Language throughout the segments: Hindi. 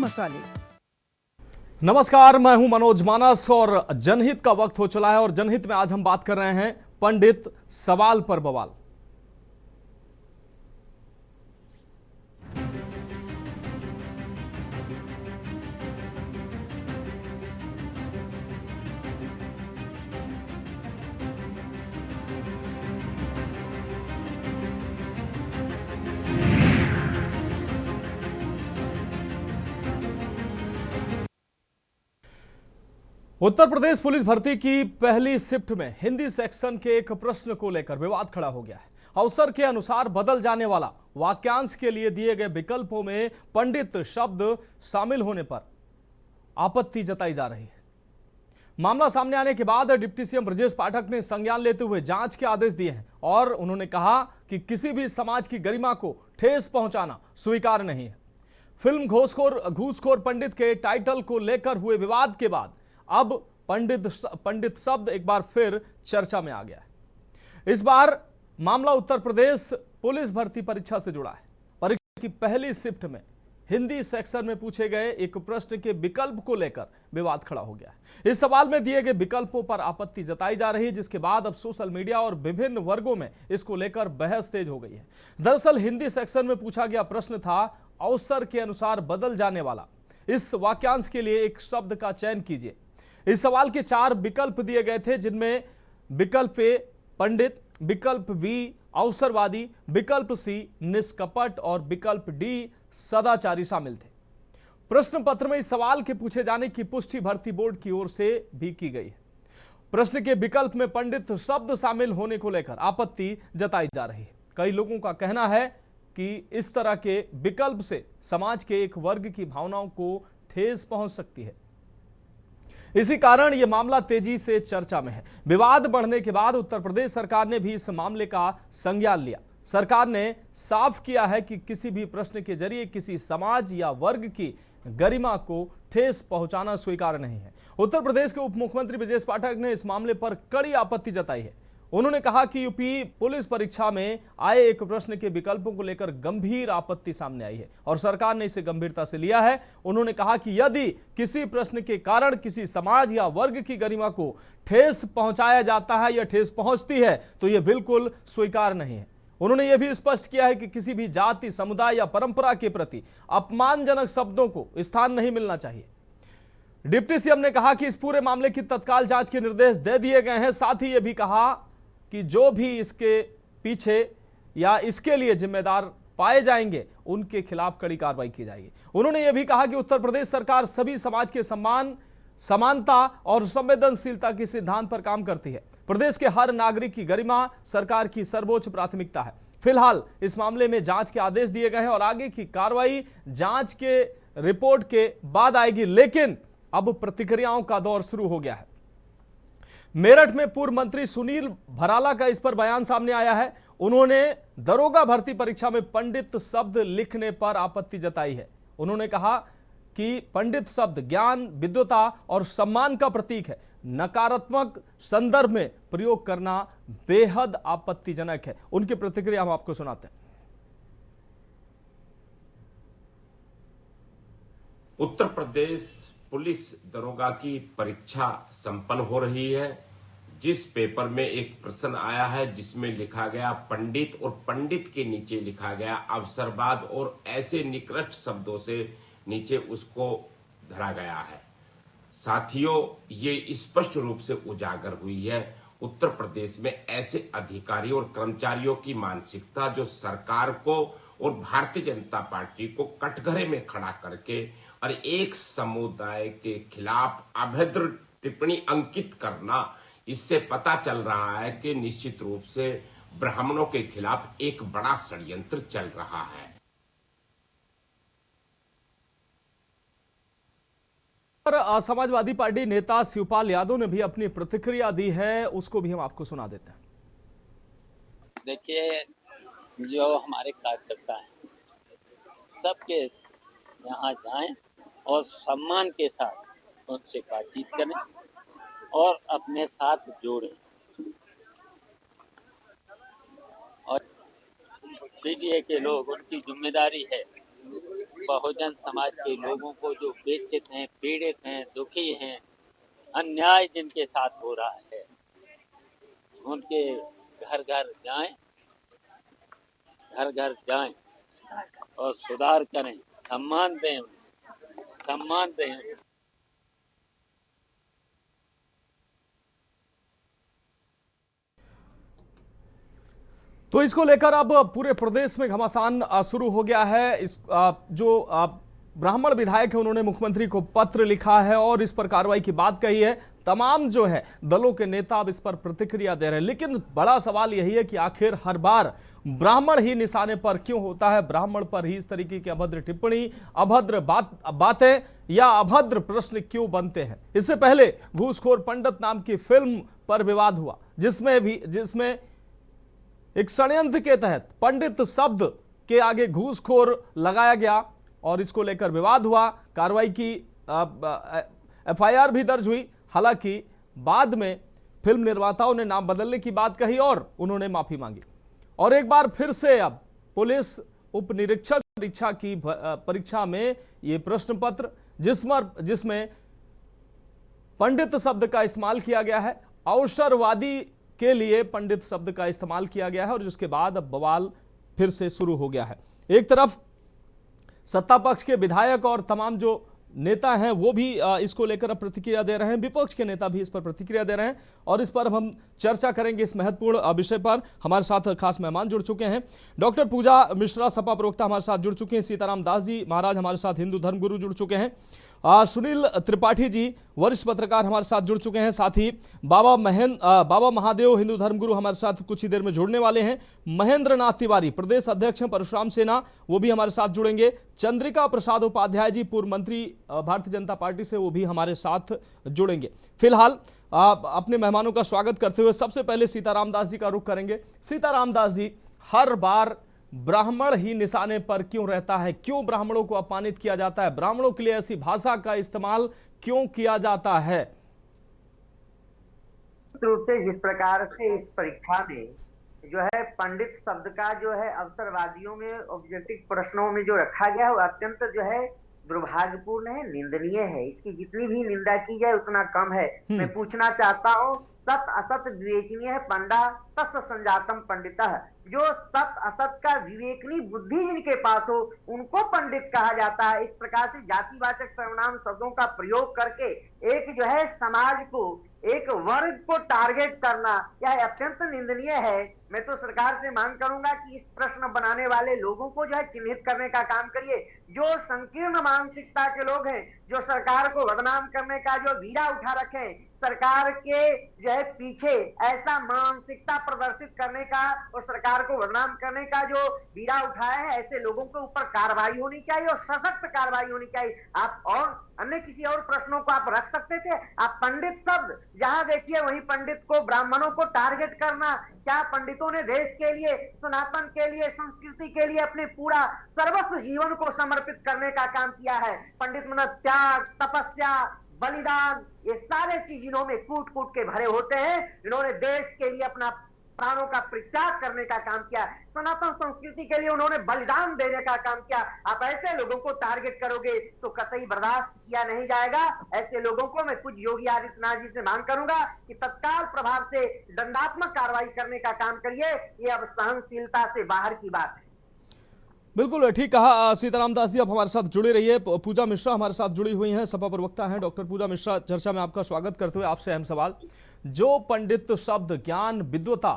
मसाले। नमस्कार, मैं हूं मनोज मानस और जनहित का वक्त हो चला है और जनहित में आज हम बात कर रहे हैं पंडित सवाल पर बवाल। उत्तर प्रदेश पुलिस भर्ती की पहली शिफ्ट में हिंदी सेक्शन के एक प्रश्न को लेकर विवाद खड़ा हो गया है। अवसर के अनुसार बदल जाने वाला वाक्यांश के लिए दिए गए विकल्पों में पंडित शब्द शामिल होने पर आपत्ति जताई जा रही है। मामला सामने आने के बाद डिप्टी सीएम ब्रजेश पाठक ने संज्ञान लेते हुए जांच के आदेश दिए हैं और उन्होंने कहा कि किसी भी समाज की गरिमा को ठेस पहुंचाना स्वीकार नहीं है। फिल्म घूसखोर पंडित के टाइटल को लेकर हुए विवाद के बाद अब पंडित शब्द एक बार फिर चर्चा में आ गया है। इस बार मामला उत्तर प्रदेश पुलिस भर्ती परीक्षा से जुड़ा है। परीक्षा की पहली शिफ्ट में हिंदी सेक्शन में पूछे गए एक प्रश्न के विकल्प को लेकर विवाद खड़ा हो गया है। इस सवाल में दिए गए विकल्पों पर आपत्ति जताई जा रही है, जिसके बाद अब सोशल मीडिया और विभिन्न वर्गों में इसको लेकर बहस तेज हो गई है। दरअसल हिंदी सेक्शन में पूछा गया प्रश्न था, अवसर के अनुसार बदल जाने वाला इस वाक्यांश के लिए एक शब्द का चयन कीजिए। इस सवाल के 4 विकल्प दिए गए थे, जिनमें विकल्प ए पंडित, विकल्प बी अवसरवादी, विकल्प सी निष्कपट और विकल्प डी सदाचारी शामिल थे। प्रश्न पत्र में इस सवाल के पूछे जाने की पुष्टि भर्ती बोर्ड की ओर से भी की गई है। प्रश्न के विकल्प में पंडित शब्द शामिल होने को लेकर आपत्ति जताई जा रही है। कई लोगों का कहना है कि इस तरह के विकल्प से समाज के एक वर्ग की भावनाओं को ठेस पहुंच सकती है। इसी कारण यह मामला तेजी से चर्चा में है। विवाद बढ़ने के बाद उत्तर प्रदेश सरकार ने भी इस मामले का संज्ञान लिया। सरकार ने साफ किया है कि किसी भी प्रश्न के जरिए किसी समाज या वर्ग की गरिमा को ठेस पहुंचाना स्वीकार नहीं है। उत्तर प्रदेश के उप मुख्यमंत्री ब्रजेश पाठक ने इस मामले पर कड़ी आपत्ति जताई है। उन्होंने कहा कि यूपी पुलिस परीक्षा में आए एक प्रश्न के विकल्पों को लेकर गंभीर आपत्ति सामने आई है और सरकार ने इसे गंभीरता से लिया है। उन्होंने कहा कि यदि किसी प्रश्न के कारण किसी समाज या वर्ग की गरिमा को ठेस पहुंचाया जाता है या ठेस पहुंचती है तो यह बिल्कुल स्वीकार नहीं है। उन्होंने यह भी स्पष्ट किया है कि किसी भी जाति, समुदाय या परंपरा के प्रति अपमानजनक शब्दों को स्थान नहीं मिलना चाहिए। डिप्टी सीएम ने कहा कि इस पूरे मामले की तत्काल जांच के निर्देश दे दिए गए हैं। साथ ही यह भी कहा कि जो भी इसके पीछे या इसके लिए जिम्मेदार पाए जाएंगे उनके खिलाफ कड़ी कार्रवाई की जाएगी। उन्होंने यह भी कहा कि उत्तर प्रदेश सरकार सभी समाज के सम्मान, समानता और संवेदनशीलता के सिद्धांत पर काम करती है। प्रदेश के हर नागरिक की गरिमा सरकार की सर्वोच्च प्राथमिकता है। फिलहाल इस मामले में जांच के आदेश दिए गए हैं और आगे की कार्रवाई जांच के रिपोर्ट के बाद आएगी। लेकिन अब प्रतिक्रियाओं का दौर शुरू हो गया है। मेरठ में पूर्व मंत्री सुनील भराला का इस पर बयान सामने आया है। उन्होंने दरोगा भर्ती परीक्षा में पंडित शब्द लिखने पर आपत्ति जताई है। उन्होंने कहा कि पंडित शब्द ज्ञान, विद्वता और सम्मान का प्रतीक है। नकारात्मक संदर्भ में प्रयोग करना बेहद आपत्तिजनक है। उनकी प्रतिक्रिया हम आपको सुनाते हैं। उत्तर प्रदेश पुलिस दरोगा की परीक्षा संपन्न हो रही है। जिस पेपर में एक प्रश्न आया है जिसमें लिखा गया पंडित और पंडित के नीचे लिखा गया अवसरवाद और ऐसे निकृष्ट शब्दों से नीचे उसको धरा गया है। साथियों, ये स्पष्ट रूप से उजागर हुई है उत्तर प्रदेश में ऐसे अधिकारियों और कर्मचारियों की मानसिकता जो सरकार को और भारतीय जनता पार्टी को कटघरे में खड़ा करके और एक समुदाय के खिलाफ अभद्र टिप्पणी अंकित करना। इससे पता चल रहा है कि निश्चित रूप से ब्राह्मणों के खिलाफ एक बड़ा षड्यंत्र चल रहा है। समाजवादी पार्टी नेता शिवपाल यादव ने भी अपनी प्रतिक्रिया दी है, उसको भी हम आपको सुना देते हैं। देखिए, जो हमारे कार्यकर्ता हैं सबके यहाँ जाएं और सम्मान के साथ उनसे बातचीत करें और अपने साथ जोड़ें। और मीडिया के लोग, उनकी जिम्मेदारी है बहुजन समाज के लोगों को जो वंचित हैं, पीड़ित हैं, दुखी हैं, अन्याय जिनके साथ हो रहा है, उनके घर घर जाएं और सुधार करें, सम्मान दें उन्हें, सम्मान दें उन्हें। तो इसको लेकर अब पूरे प्रदेश में घमासान शुरू हो गया है। जो ब्राह्मण विधायक है उन्होंने मुख्यमंत्री को पत्र लिखा है और इस पर कार्रवाई की बात कही है। तमाम जो है दलों के नेता अब इस पर प्रतिक्रिया दे रहे हैं, लेकिन बड़ा सवाल यही है कि आखिर हर बार ब्राह्मण ही निशाने पर क्यों होता है? ब्राह्मण पर ही इस तरीके की अभद्र टिप्पणी, अभद्र बातें या अभद्र प्रश्न क्यों बनते हैं? इससे पहले घूसखोर पंडित नाम की फिल्म पर विवाद हुआ, जिसमें एक षड्यंत्र के तहत पंडित शब्द के आगे घूसखोर लगाया गया और इसको लेकर विवाद हुआ। कार्रवाई की एफआईआर भी दर्ज हुई। हालांकि बाद में फिल्म निर्माताओं ने नाम बदलने की बात कही और उन्होंने माफी मांगी। और एक बार फिर से अब पुलिस उप निरीक्षक परीक्षा की परीक्षा में ये प्रश्न पत्र जिसमें पंडित शब्द का इस्तेमाल किया गया है, अवसरवादी के लिए पंडित शब्द का इस्तेमाल किया गया है और जिसके बाद अब बवाल फिर से शुरू हो गया है। एक तरफ सत्ता पक्ष के विधायक और तमाम जो नेता हैं वो भी इसको लेकर प्रतिक्रिया दे रहे हैं, विपक्ष के नेता भी इस पर प्रतिक्रिया दे रहे हैं और इस पर अब हम चर्चा करेंगे। इस महत्वपूर्ण विषय पर हमारे साथ खास मेहमान जुड़ चुके हैं। डॉक्टर पूजा मिश्रा सपा प्रवक्ता हमारे साथ जुड़ चुके हैं, सीताराम दास जी महाराज हमारे साथ हिंदू धर्मगुरु जुड़ चुके हैं, सुनील त्रिपाठी जी वरिष्ठ पत्रकार हमारे साथ जुड़ चुके हैं, साथ ही बाबा महादेव हिंदू धर्मगुरु हमारे साथ कुछ ही देर में जुड़ने वाले हैं, महेंद्र नाथ तिवारी प्रदेश अध्यक्ष हैं परशुराम सेना, वो भी हमारे साथ जुड़ेंगे, चंद्रिका प्रसाद उपाध्याय जी पूर्व मंत्री भारतीय जनता पार्टी से, वो भी हमारे साथ जुड़ेंगे। फिलहाल अपने मेहमानों का स्वागत करते हुए सबसे पहले सीताराम दास जी का रुख करेंगे। सीताराम दास जी, हर बार ब्राह्मण ही निशाने पर क्यों रहता है? क्यों ब्राह्मणों को अपमानित किया जाता है? ब्राह्मणों के लिए ऐसी भाषा का इस्तेमाल क्यों किया जाता है? रूप से जिस प्रकार से इस परीक्षा में जो है पंडित शब्द का जो है अवसरवादियों में ऑब्जेक्टिव प्रश्नों में जो रखा गया है वो अत्यंत जो है दुर्भाग्यपूर्ण है, निंदनीय है। इसकी जितनी भी निंदा की जाए उतना कम है। मैं पूछना चाहता हूँ, सत असत विवेचनीय है पंडा तस् संजातम पंडितः, जो सत असत का विवेकनी बुद्धि जिनके पास हो उनको पंडित कहा जाता है। इस प्रकार से जातिवाचक सर्वनाम शब्दों का प्रयोग करके एक जो है समाज को, एक वर्ग को टारगेट करना यह अत्यंत निंदनीय है। मैं तो सरकार से मांग करूंगा कि इस प्रश्न बनाने वाले लोगों को जो है चिन्हित करने का काम करिए। जो संकीर्ण मानसिकता के लोग हैं, जो सरकार को बदनाम करने का जो बीड़ा उठा रखे, सरकार के जो है पीछे ऐसा मानसिकता प्रदर्शित करने का और सरकार को बदनाम करने का जो बीड़ा उठाया है, ऐसे लोगों के ऊपर कार्रवाई होनी चाहिए और सशक्त कार्रवाई होनी चाहिए। आप और अन्य किसी और प्रश्नों को आप रख सकते थे, आप पंडित शब्द जहां देखिए वहीं पंडित को, ब्राह्मणों को टारगेट करना। क्या पंडितों ने देश के लिए, सनातन के लिए, संस्कृति के लिए अपने पूरा सर्वस्व जीवन को समर्पित करने का काम किया है? पंडित मतलब त्याग, तपस्या, बलिदान, ये सारे चीज इन्होंने कूट कूट के भरे होते हैं। इन्होंने देश के लिए अपना प्राणों का परित्याग करने का काम किया, सनातन संस्कृति के लिए उन्होंने बलिदान देने का काम किया। आप ऐसे लोगों को टारगेट करोगे तो कतई बर्दाश्त किया नहीं जाएगा। ऐसे लोगों को मैं कुछ योगी आदित्यनाथ जी से मांग करूंगा कि तत्काल प्रभाव से दंडात्मक कार्रवाई करने का काम करिए। ये अब सहनशीलता से बाहर की बात है। बिल्कुल ठीक कहा सीताराम दास जी, अब हमारे साथ जुड़े रहिए। पूजा मिश्रा हमारे साथ जुड़ी हुई हैं, सपा प्रवक्ता हैं। डॉक्टर पूजा मिश्रा, चर्चा में आपका स्वागत करते हुए आपसे अहम सवाल, जो पंडित शब्द ज्ञान विद्वता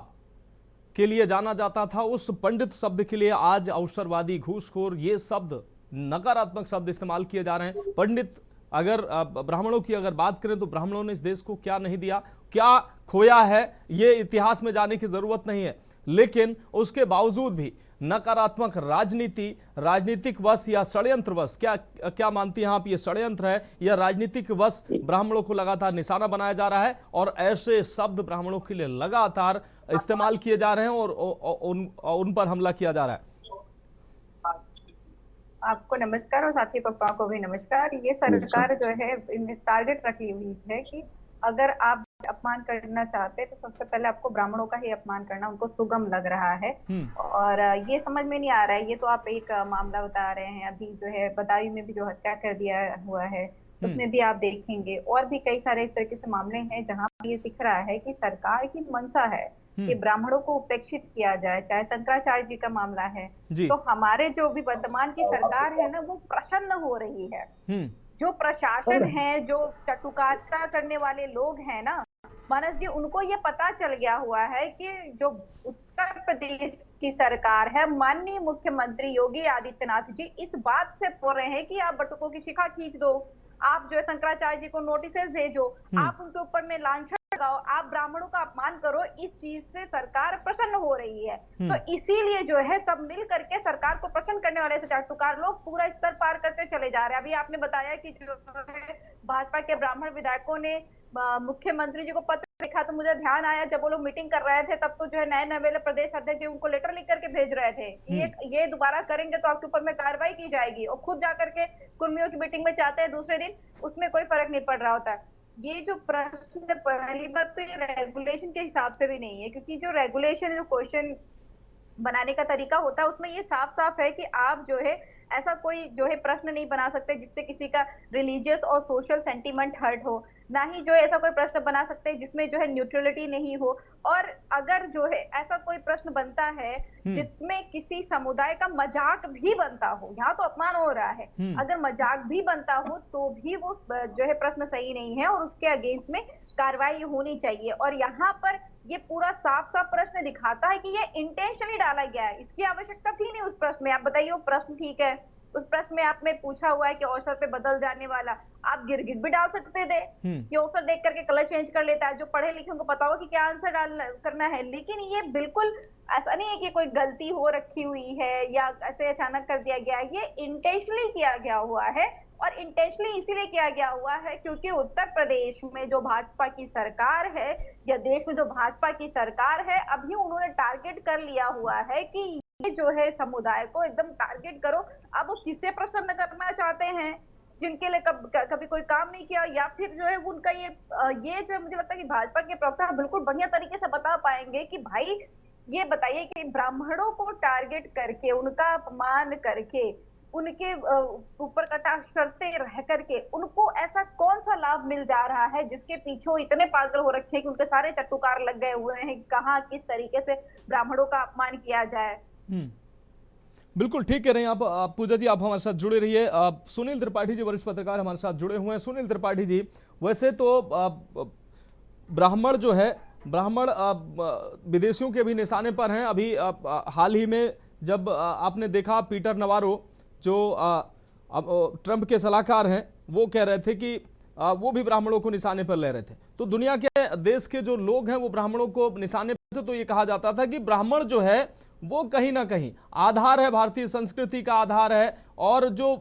के लिए जाना जाता था, उस पंडित शब्द के लिए आज अवसरवादी, घूसखोर, ये शब्द, नकारात्मक शब्द इस्तेमाल किए जा रहे हैं। पंडित, अगर ब्राह्मणों की अगर बात करें तो ब्राह्मणों ने इस देश को क्या नहीं दिया, क्या खोया है, ये इतिहास में जाने की जरूरत नहीं है, लेकिन उसके बावजूद भी नकारात्मक राजनीति, राजनीतिक वश या षड्यंत्र वश, क्या मानती हैं आप, ये षड्यंत्र है या राजनीतिक वश ब्राह्मणों को लगातार निशाना बनाया जा रहा है और ऐसे शब्द ब्राह्मणों के लिए लगातार इस्तेमाल किए जा रहे हैं और उन पर हमला किया जा रहा है? आपको नमस्कार और साथी पप्पा को भी नमस्कार। ये सरकार जो है टारगेट रखी हुई है कि अगर आप अपमान करना चाहते हैं तो सबसे पहले आपको ब्राह्मणों का ही अपमान करना उनको सुगम लग रहा है। और ये समझ में नहीं आ रहा है। ये तो आप एक मामला बता रहे हैं, अभी जो है बदायूं में भी जो हत्या कर दिया हुआ है उसमें भी आप देखेंगे, और भी कई सारे इस तरीके से मामले हैं जहां पर ये दिख रहा है कि सरकार की मंशा है कि ब्राह्मणों को उपेक्षित किया जाए। चाहे शंकराचार्य जी का मामला है, तो हमारे जो भी वर्तमान की सरकार है ना, वो प्रसन्न हो रही है। जो प्रशासन है, जो चटुकारिता करने वाले लोग हैं ना मानस जी, उनको ये पता चल गया हुआ है कि जो उत्तर प्रदेश की सरकार है, माननीय मुख्यमंत्री योगी आदित्यनाथ जी इस बात से बोल रहे हैं कि आप बटुकों की शिखा खींच दो, आप जो है शंकराचार्य जी को नोटिस भेजो, आप उनके ऊपर में लांछन लगाओ, आप ब्राह्मणों का अपमान करो। इस चीज से सरकार प्रसन्न हो रही है। तो इसीलिए जो है सब मिल करके सरकार को प्रसन्न करने वाले से चाटुकार लोग पूरा स्तर पार करते चले जा रहे हैं। अभी आपने बताया कि जो है भाजपा के ब्राह्मण विधायकों ने मुख्यमंत्री जी को पत्र लिखा, तो मुझे ध्यान आया जब वो लोग मीटिंग कर रहे थे तब तो जो है नए नवेले प्रदेश अध्यक्ष जी उनको लेटर लिख करके भेज रहे थे, ये दोबारा करेंगे तो आपके ऊपर में कार्रवाई की जाएगी, और खुद जाकर के कुर्मियों की मीटिंग में चाहते हैं दूसरे दिन, उसमें कोई फर्क नहीं पड़ रहा होता है। ये जो प्रश्न, पहली बात तो ये रेगुलेशन के हिसाब से भी नहीं है, क्योंकि जो रेगुलेशन जो क्वेश्चन बनाने का तरीका होता है उसमें ये साफ साफ है कि आप जो है ऐसा कोई जो है प्रश्न नहीं बना सकते जिससे किसी का रिलीजियस और सोशल सेंटीमेंट हर्ट हो, ना ही जो है ऐसा कोई प्रश्न बना सकते जिसमें जो है न्यूट्रलिटी नहीं हो। और अगर जो है ऐसा कोई प्रश्न बनता है जिसमें किसी समुदाय का मजाक भी बनता हो, यहाँ तो अपमान हो रहा है, अगर मजाक भी बनता हो तो भी वो जो है प्रश्न सही नहीं है और उसके अगेंस्ट में कार्रवाई होनी चाहिए। और यहाँ पर ये पूरा साफ साफ प्रश्न दिखाता है कि ये इंटेंशनली डाला गया है, इसकी आवश्यकता थी नहीं उस प्रश्न में। आप बताइए, वो प्रश्न ठीक है, उस प्रश्न में आपने पूछा हुआ है कि अवसर पे बदल जाने वाला, आप गिरगिट भी डाल सकते थे कि अवसर देख करके कलर चेंज कर लेता है, जो पढ़े लिखे उनको पता होगा कि क्या आंसर डाल करना है। लेकिन ये बिल्कुल ऐसा नहीं है कि कोई गलती हो रखी हुई है या ऐसे अचानक कर दिया गया है, ये इंटेंशनली किया गया हुआ है। और इंटेंशनली इसीलिए किया गया हुआ है क्योंकि उत्तर प्रदेश में जो भाजपा की सरकार है या देश में जो भाजपा की सरकार है, अभी उन्होंने टारगेट कर लिया हुआ है कि ये जो है समुदाय को एकदम टारगेट करो। अब वो किसे प्रसन्न करना चाहते हैं, जिनके लिए कभी कोई काम नहीं किया, या फिर जो है उनका ये जो है मुझे लगता है कि भाजपा के प्रवक्ता बिल्कुल बढ़िया तरीके से बता पाएंगे कि भाई ये बताइए कि ब्राह्मणों को टारगेट करके, उनका अपमान करके, उनके ऊपर कटाक्ष करते रह करके उनको ऐसा कौन सा लाभ मिल जा रहा है जिसके पीछे वो इतने पागल हो रखे हैं कि उनके सारे चट्टुकार लग गए हुए हैं कहाँ किस तरीके से ब्राह्मणों का अपमान किया जाए। बिल्कुल ठीक कह रहे हैं आप पूजा जी, आप हमारे साथ जुड़े रहिए। सुनील त्रिपाठी जी वरिष्ठ पत्रकार हमारे साथ जुड़े हुए हैं। सुनील त्रिपाठी जी, वैसे तो ब्राह्मण जो है, ब्राह्मण विदेशियों के भी निशाने पर हैं। अभी हाल ही में जब आपने देखा पीटर नवारो जो ट्रंप के सलाहकार हैं, वो कह रहे थे कि वो भी ब्राह्मणों को निशाने पर ले रहे थे। तो दुनिया के देश के जो लोग हैं वो ब्राह्मणों को निशाने पर थे। तो ये कहा जाता था कि ब्राह्मण जो है वो कहीं ना कहीं आधार है, भारतीय संस्कृति का आधार है, और जो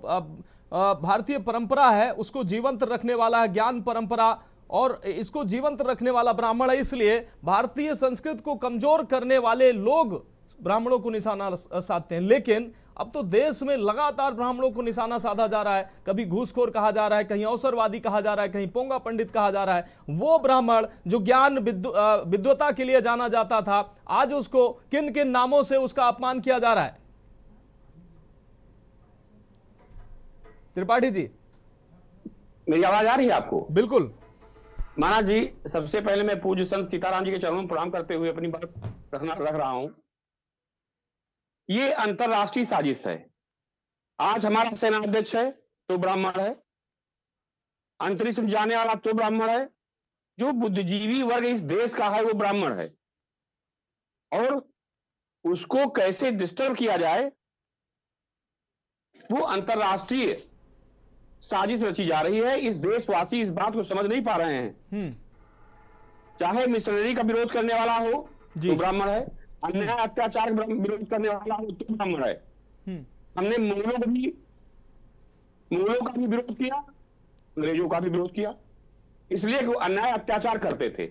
भारतीय परंपरा है उसको जीवंत रखने वाला है, ज्ञान परंपरा, और इसको जीवंत रखने वाला ब्राह्मण है। इसलिए भारतीय संस्कृति को कमजोर करने वाले लोग ब्राह्मणों को निशाना साधते हैं। लेकिन अब तो देश में लगातार ब्राह्मणों को निशाना साधा जा रहा है। कभी घूसखोर कहा जा रहा है, कहीं अवसरवादी कहा जा रहा है, कहीं पोंगा पंडित कहा जा रहा है। वो ब्राह्मण जो ज्ञान विद्वता के लिए जाना जाता था, आज उसको किन किन नामों से उसका अपमान किया जा रहा है। त्रिपाठी जी, मेरी आवाज आ रही है आपको? बिल्कुल। महाराज जी, सबसे पहले मैं पूज्य संत सीताराम जी के चरणों में प्रणाम करते हुए अपनी बात रख रहा हूं। ये अंतरराष्ट्रीय साजिश है। आज हमारा सेनाध्यक्ष है तो ब्राह्मण है, अंतरिक्ष में जाने वाला तो ब्राह्मण है, जो बुद्धिजीवी वर्ग इस देश का है वो ब्राह्मण है, और उसको कैसे डिस्टर्ब किया जाए वो अंतरराष्ट्रीय साजिश रची जा रही है। इस देशवासी इस बात को समझ नहीं पा रहे हैं। चाहे मिशनरी का विरोध करने वाला हो तो ब्राह्मण है, अन्याय अत्याचार का विरोध करने वाला हो तो ब्राह्मण है। हमने मुगलों का भी विरोध किया, अंग्रेजों का भी विरोध किया, इसलिए कि वो अन्याय अत्याचार करते थे।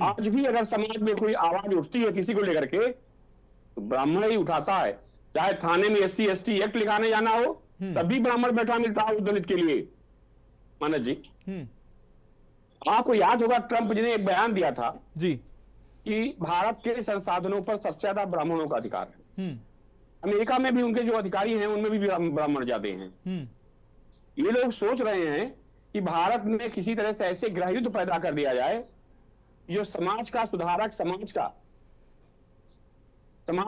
आज भी अगर समाज में कोई आवाज उठती है किसी को लेकर के तो ब्राह्मण ही उठाता है। चाहे थाने में SC ST एक्ट लिखाने जाना हो तभी ब्राह्मण बैठा मिलता है दलित के लिए। मानस जी, आपको याद होगा ट्रंप जी ने एक बयान दिया था जी। कि भारत के संसाधनों पर सबसे ज्यादा ब्राह्मणों का अधिकार है। हम्म। अमेरिका में भी उनके जो अधिकारी हैं उनमें भी ब्राह्मण ज्यादा हैं। ये लोग सोच रहे हैं कि भारत में किसी तरह से ऐसे गृहयुद्ध पैदा कर दिया जाए जो समाज का सुधारक, समाज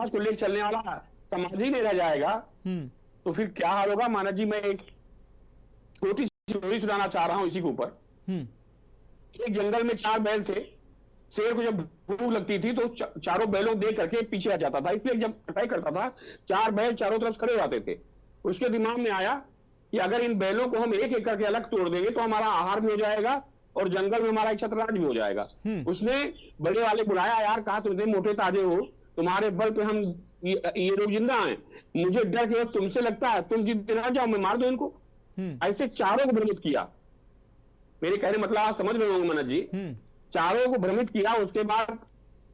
को लेकर चलने वाला समाज ही नहीं रह जाएगा। तो फिर क्या हाल होगा। मानव जी, मैं एक छोटी सी स्टोरी सुनाना चाह रहा हूं इसी के ऊपर। एक जंगल में 4 बैल थे। शेर को जब भूख लगती थी तो चारों बैलों देख करके पीछे आ जाता था, इसलिए जब कटाई करता था 4 बैल चारों तरफ खड़े रहते थे। उसके दिमाग में आया कि अगर इन बैलों को हम एक एक करके अलग तोड़ देंगे तो हमारा आहार भी हो जाएगा और जंगल में हमारा छत्रराज भी हो जाएगा। उसने बड़े वाले बुलाया, यार कहा तुम इतने मोटे ताजे हो, तुम्हारे बल पे हम ये लोग जिंदा हैं, मुझे डर के तुमसे लगता है तुम जिंदा जाओ, मैं मार दो इनको। ऐसे चारों को भ्रमित किया। मेरे कहने मतलब आप समझ रहे होंगे मनोज जी। चारों को भ्रमित किया। उसके बाद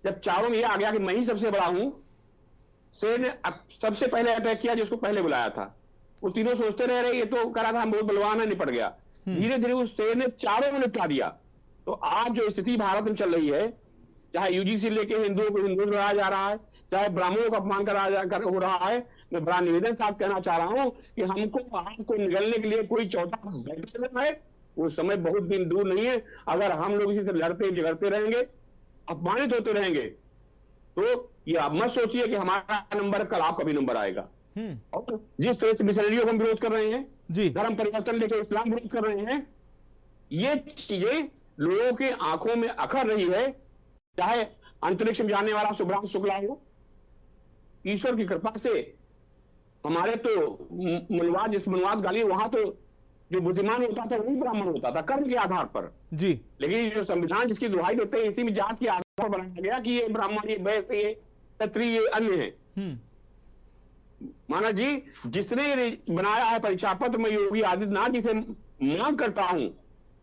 जब चारों में ये आ गया कि मैं ही सबसे बड़ा हूं, शेर ने सबसे पहले अटैक किया जिसको पहले बुलाया था। वो तीनों सोचते रहे ये तो करा था हम बहुत बलवान है, निपट गया। धीरे धीरे उस शेर ने चारों को निपटा दिया। तो आज जो स्थिति भारत में चल रही है, चाहे यूजीसी लेके हिंदुओं को हिंदू बनाया जा रहा है, चाहे ब्राह्मणों का अपमान हो रहा है, मैं बड़ा निवेदन साथ कहना चाह रहा हूं कि हमको आग को निगलने के लिए कोई चौथा बैठा है। वो समय बहुत दिन दूर नहीं है। अगर हम लोग इसी से लड़ते झगड़ते रहेंगे, अपमानित होते रहेंगे, तो ये आप मत सोचिए कि हमारा नंबर कल आपका भी नंबर आएगा। और जिस तरह से मिशनरियों का हम विरोध कर रहे हैं, धर्म परिवर्तन लेकर इस्लाम विरोध कर रहे हैं, ये चीजें लोगों के आंखों में अखर रही है। चाहे अंतरिक्ष में जाने वाला शुभ्रांशु शुक्ला हो, ईश्वर की कृपा से हमारे तो मनवाद गाली, वहां तो जो बुद्धिमान होता था वही ब्राह्मण होता था कर्म के आधार पर जी। लेकिन जो संविधान जिसकी दुहाई देते हैं, इसी में जात के आधार पर बनाया गया कि ये ब्राह्मण, ये वैश्य, ये क्षत्रिय, ये अन्य है। माना जी, जिसने बनाया है परीक्षा पत्र, मैं योगी आदित्यनाथ जी से मांग करता हूं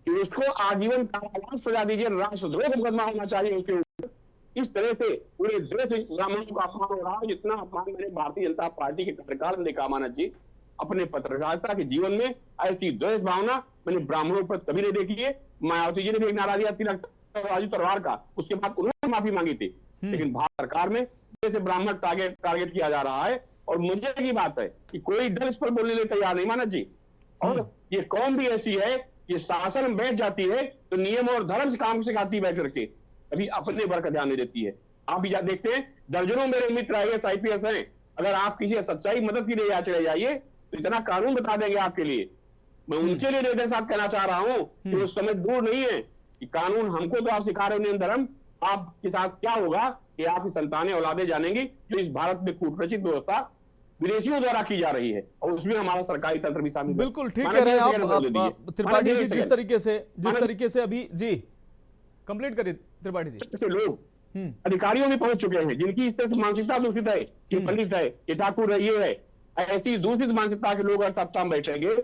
कि उसको आजीवन कारावास सजा दीजिए, राष्ट्रद्रोह का मुकदमा होना चाहिए उसके ऊपर। इस तरह से पूरे देश ब्राह्मणों का अपमान हो रहा है, जितना अपमान मैंने भारतीय जनता पार्टी के कार्यकाल में देखा। मानव जी, अपने पत्रकारिता के जीवन में ऐसी द्वेष भावना मैंने ब्राह्मणों पर कभी नहीं देखी है। मायावती जी ने भी एक नारा दिया तिलक राजू तलवार का, उसके बाद उन्होंने माफी मांगी थी। लेकिन भारत सरकार में जैसे ब्राह्मण टारगेट किया जा रहा है। और मुझे की बात है कि कोई डर इस पर बोलने के लिए तैयार नहीं मानव जी। और ये कौम भी ऐसी है कि शासन में बैठ जाती है तो नियम और धर्म से काम सिखाती बैठ करके, कभी अपने वर्ग का ध्यान नहीं देती है। आप भी देखते हैं, दर्जनों मेरे मित्र IAS IPS हैं, अगर आप किसी सच्चाई मदद के लिए यहाँ चले जाइए तो इतना कानून बता देंगे आपके लिए। मैं उनके लिए निवेदन साथ कहना चाह रहा हूं कि उस समय दूर नहीं है कि कानून हमको तो आप सिखा रहे हैं धर्म, आपके साथ क्या होगा कि आपकी संतानें औलादे जानेंगी जो इस भारत में कूटरचित व्यवस्था विदेशियों द्वारा की जा रही है, और उसमें हमारा सरकारी तंत्र भी शामिल है। बिल्कुल ठीक कह रहे हैं आप त्रिपाठी जी। जिस तरीके से अभी जी कंप्लीट करिए त्रिपाठी जी। लोग अधिकारियों में पहुंच चुके हैं जिनकी इस तरह से मानसिकता दूषित है कि पंडित है, ये ठाकुर है, ये है, ऐसी दूषित मानसिकता के लोग अगर सत्ता में बैठेंगे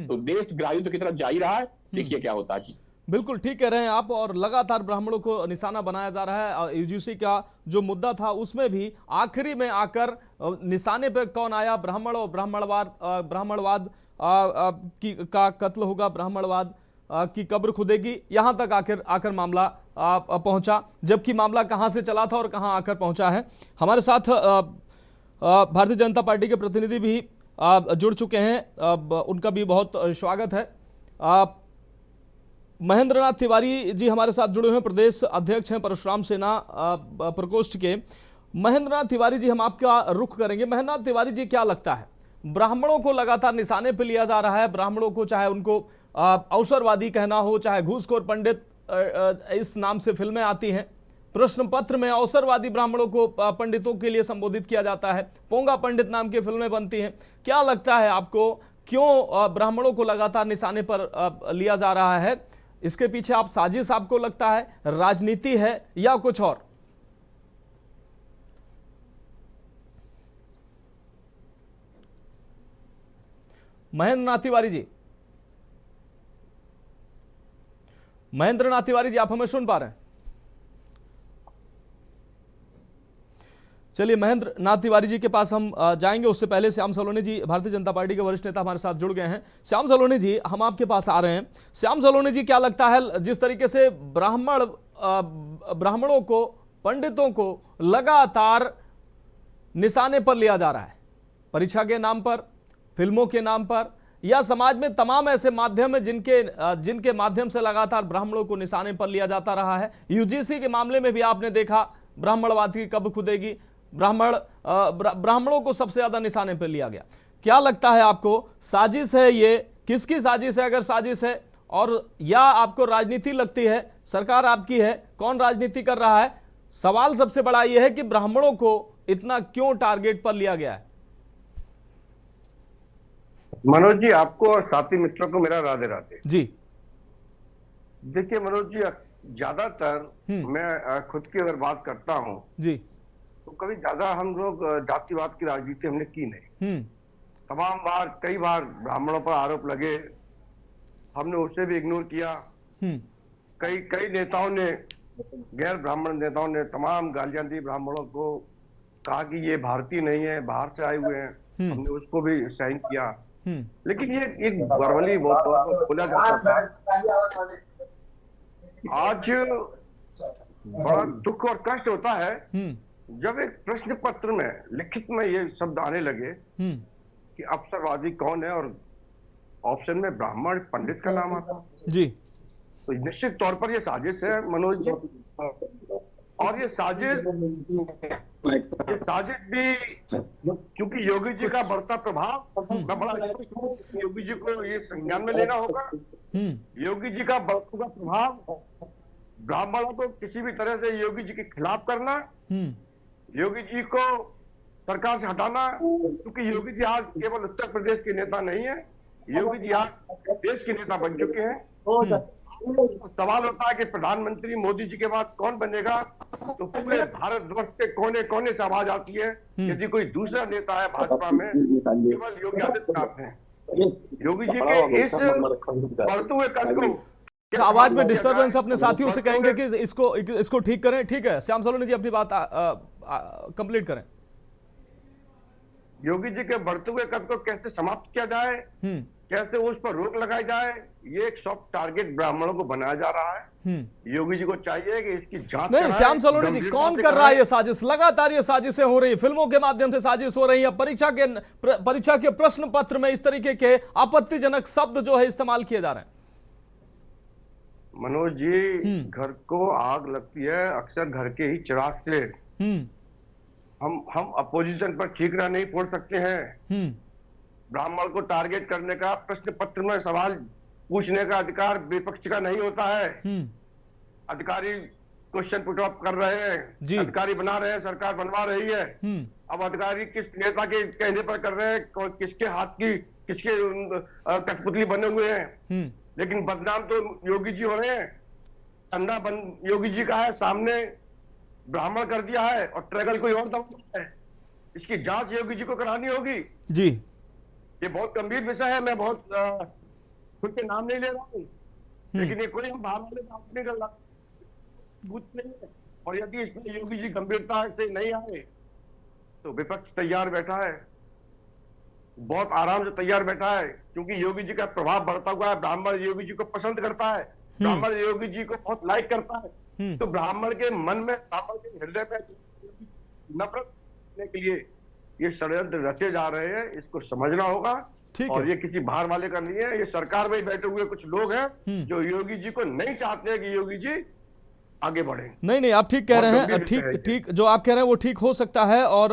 तो देश गृहयुद्ध की तरफ जा ही रहा है। देखिए क्या होता है जी। बिल्कुल ठीक कह रहे हैं आप। और लगातार ब्राह्मणों को निशाना बनाया जा रहा है। यूजीसी का जो मुद्दा था उसमें भी आखिरी में आकर निशाने पर कौन आया, ब्राह्मण और ब्राह्मणवाद का कत्ल होगा, ब्राह्मणवाद की कब्र खुदेगी, यहां तक आकर मामला पहुंचा। जबकि मामला कहां से चला था और कहां आकर पहुंचा है। हमारे साथ भारतीय जनता पार्टी के प्रतिनिधि भी जुड़ चुके हैं, उनका भी बहुत स्वागत है। महेंद्र नाथ तिवारी जी हमारे साथ जुड़े हुए हैं, प्रदेश अध्यक्ष हैं परशुराम सेना प्रकोष्ठ के। महेंद्र नाथ तिवारी जी, हम आपका रुख करेंगे। महेंद्र नाथ तिवारी जी, क्या लगता है, ब्राह्मणों को लगातार निशाने पर लिया जा रहा है, ब्राह्मणों को चाहे उनको अवसरवादी कहना हो, चाहे घूसखोर पंडित इस नाम से फिल्में आती हैं, प्रश्न पत्र में अवसरवादी ब्राह्मणों को पंडितों के लिए संबोधित किया जाता है, पोंगा पंडित नाम की फिल्में बनती हैं। क्या लगता है आपको, क्यों ब्राह्मणों को लगातार निशाने पर लिया जा रहा है? इसके पीछे आप साजिश आपको लगता है, राजनीति है या कुछ और? महेंद्र नाथ तिवारी जी, आप हमें सुन पा रहे हैं? चलिए महेंद्र नाथ तिवारी जी के पास हम जाएंगे, उससे पहले श्याम सलोनी जी भारतीय जनता पार्टी के वरिष्ठ नेता हमारे साथ जुड़ गए हैं। श्याम सलोनी जी, हम आपके पास आ रहे हैं। श्याम सलोनी जी, क्या लगता है जिस तरीके से ब्राह्मणों को, पंडितों को लगातार निशाने पर लिया जा रहा है, परीक्षा के नाम पर, फिल्मों के नाम पर, या समाज में तमाम ऐसे माध्यम है जिनके माध्यम से लगातार ब्राह्मणों को निशाने पर लिया जाता रहा है। यूजीसी के मामले में भी आपने देखा ब्राह्मणवाद की कब खुदेगी, ब्राह्मणों को सबसे ज्यादा निशाने पर लिया गया। क्या लगता है आपको, साजिश है ये? किसकी साजिश है अगर साजिश है? और या आपको राजनीति लगती है? सरकार आपकी है, कौन राजनीति कर रहा है? सवाल सबसे बड़ा यह है कि ब्राह्मणों को इतना क्यों टारगेट पर लिया गया है? मनोज जी, आपको और साथी मित्रों को मेरा राधे राधे जी। देखिए मनोज जी, ज्यादातर मैं खुद की अगर बात करता हूं जी, तो कभी ज्यादा हम लोग जातिवाद की राजनीति हमने की नहीं। तमाम बार, कई बार ब्राह्मणों पर आरोप लगे, हमने उसे भी इग्नोर किया। कई नेताओं ने, गैर ब्राह्मण नेताओं ने तमाम गालियां दी ब्राह्मणों को, कहा कि ये भारतीय नहीं है, बाहर से आए हुए हैं, हमने उसको भी सहन किया। लेकिन ये एक वर्बली बहुत बोला जाता था। आज बड़ा दुख और कष्ट होता है जब एक प्रश्न पत्र में, लिखित में ये शब्द आने लगे कि अवसरवादी कौन है, और ऑप्शन में ब्राह्मण पंडित का नाम आता जी। तो निश्चित तौर पर ये साजिश है मनोज जी, और ये साजिश भी क्योंकि योगी जी का बढ़ता प्रभाव, मैं बड़ा योगी जी को ये संज्ञान में लेना होगा। योगी जी का बढ़ता प्रभाव, ब्राह्मणों को किसी भी तरह से योगी जी के खिलाफ करना, योगी जी को सरकार से हटाना, क्योंकि योगी जी आज केवल उत्तर प्रदेश के नेता नहीं है, योगी जी आज देश के नेता बन चुके हैं। सवाल होता है कि प्रधानमंत्री मोदी जी के बाद कौन बनेगा, तो पूरे भारतवर्ष के कोने कोने से आवाज आती है यदि कोई दूसरा नेता है भाजपा में, केवल योगी आदित्यनाथ है। योगी जी के इस बढ़ते हुए कद को, आवाज में डिस्टरबेंस अपने साथियों से कहेंगे कि इसको ठीक करें। ठीक है श्याम सलोनी जी, अपनी बात कंप्लीट करें। योगी जी के बढ़ते हुए कद को कैसे समाप्त किया जाए, कैसे उस पर रोक लगाई जाए, ये एक सॉफ्ट टारगेट ब्राह्मणों को बनाया जा रहा है। योगी जी को चाहिए कि इसकी जांच नहीं। श्याम सलोनी जी, कौन कर रहा है ये साजिश? लगातार ये साजिशें हो रही है, फिल्मों के माध्यम से साजिश हो रही है, परीक्षा के प्रश्न पत्र में इस तरीके के आपत्तिजनक शब्द जो है इस्तेमाल किए जा रहे हैं। मनोज जी, घर को आग लगती है अक्सर घर के ही चिराग से। हम अपोजिशन पर ठीकरा नहीं फोड़ सकते हैं। ब्राह्मण को टारगेट करने का, प्रश्न पत्र में सवाल पूछने का अधिकार विपक्ष का नहीं होता है। अधिकारी क्वेश्चन पुट अप कर रहे हैं, अधिकारी बना रहे हैं, सरकार बनवा रही है। अब अधिकारी किस नेता के कहने पर कर रहे हैं, किसके हाथ की, किसके कठपुतली बने हुए हैं, लेकिन बदनाम तो योगी जी हो रहे हैं। अंडा योगी जी का है, सामने ब्राह्मण कर दिया है और ट्रैगल कोई और दबा है। इसकी जांच योगी जी को करानी होगी जी। ये बहुत गंभीर विषय है। मैं बहुत खुद के नाम नहीं ले रहा हूँ, लेकिन ये कोई हम बाहर वाले बात नहीं कर रहा, बूथ नहीं है। और यदि इसमें योगी जी गंभीरता से नहीं आए तो विपक्ष तैयार बैठा है, बहुत आराम से तैयार बैठा है, क्योंकि योगी जी का प्रभाव बढ़ता हुआ है। ब्राह्मण योगी जी को पसंद करता है, ब्राह्मण योगी जी को बहुत लाइक करता है। तो ब्राह्मण के मन में, ब्राह्मण के हृदय में नफरत करने के लिए ये षड्यंत्र रचे जा रहे हैं, इसको समझना होगा। और ये किसी बाहर वाले का नहीं है, ये सरकार में बैठे हुए कुछ लोग हैं जो योगी जी को नहीं चाहते हैं कि योगी जी आगे बढ़े। नहीं, आप ठीक कह रहे हैं। ठीक जो आप कह रहे हैं वो ठीक हो सकता है, और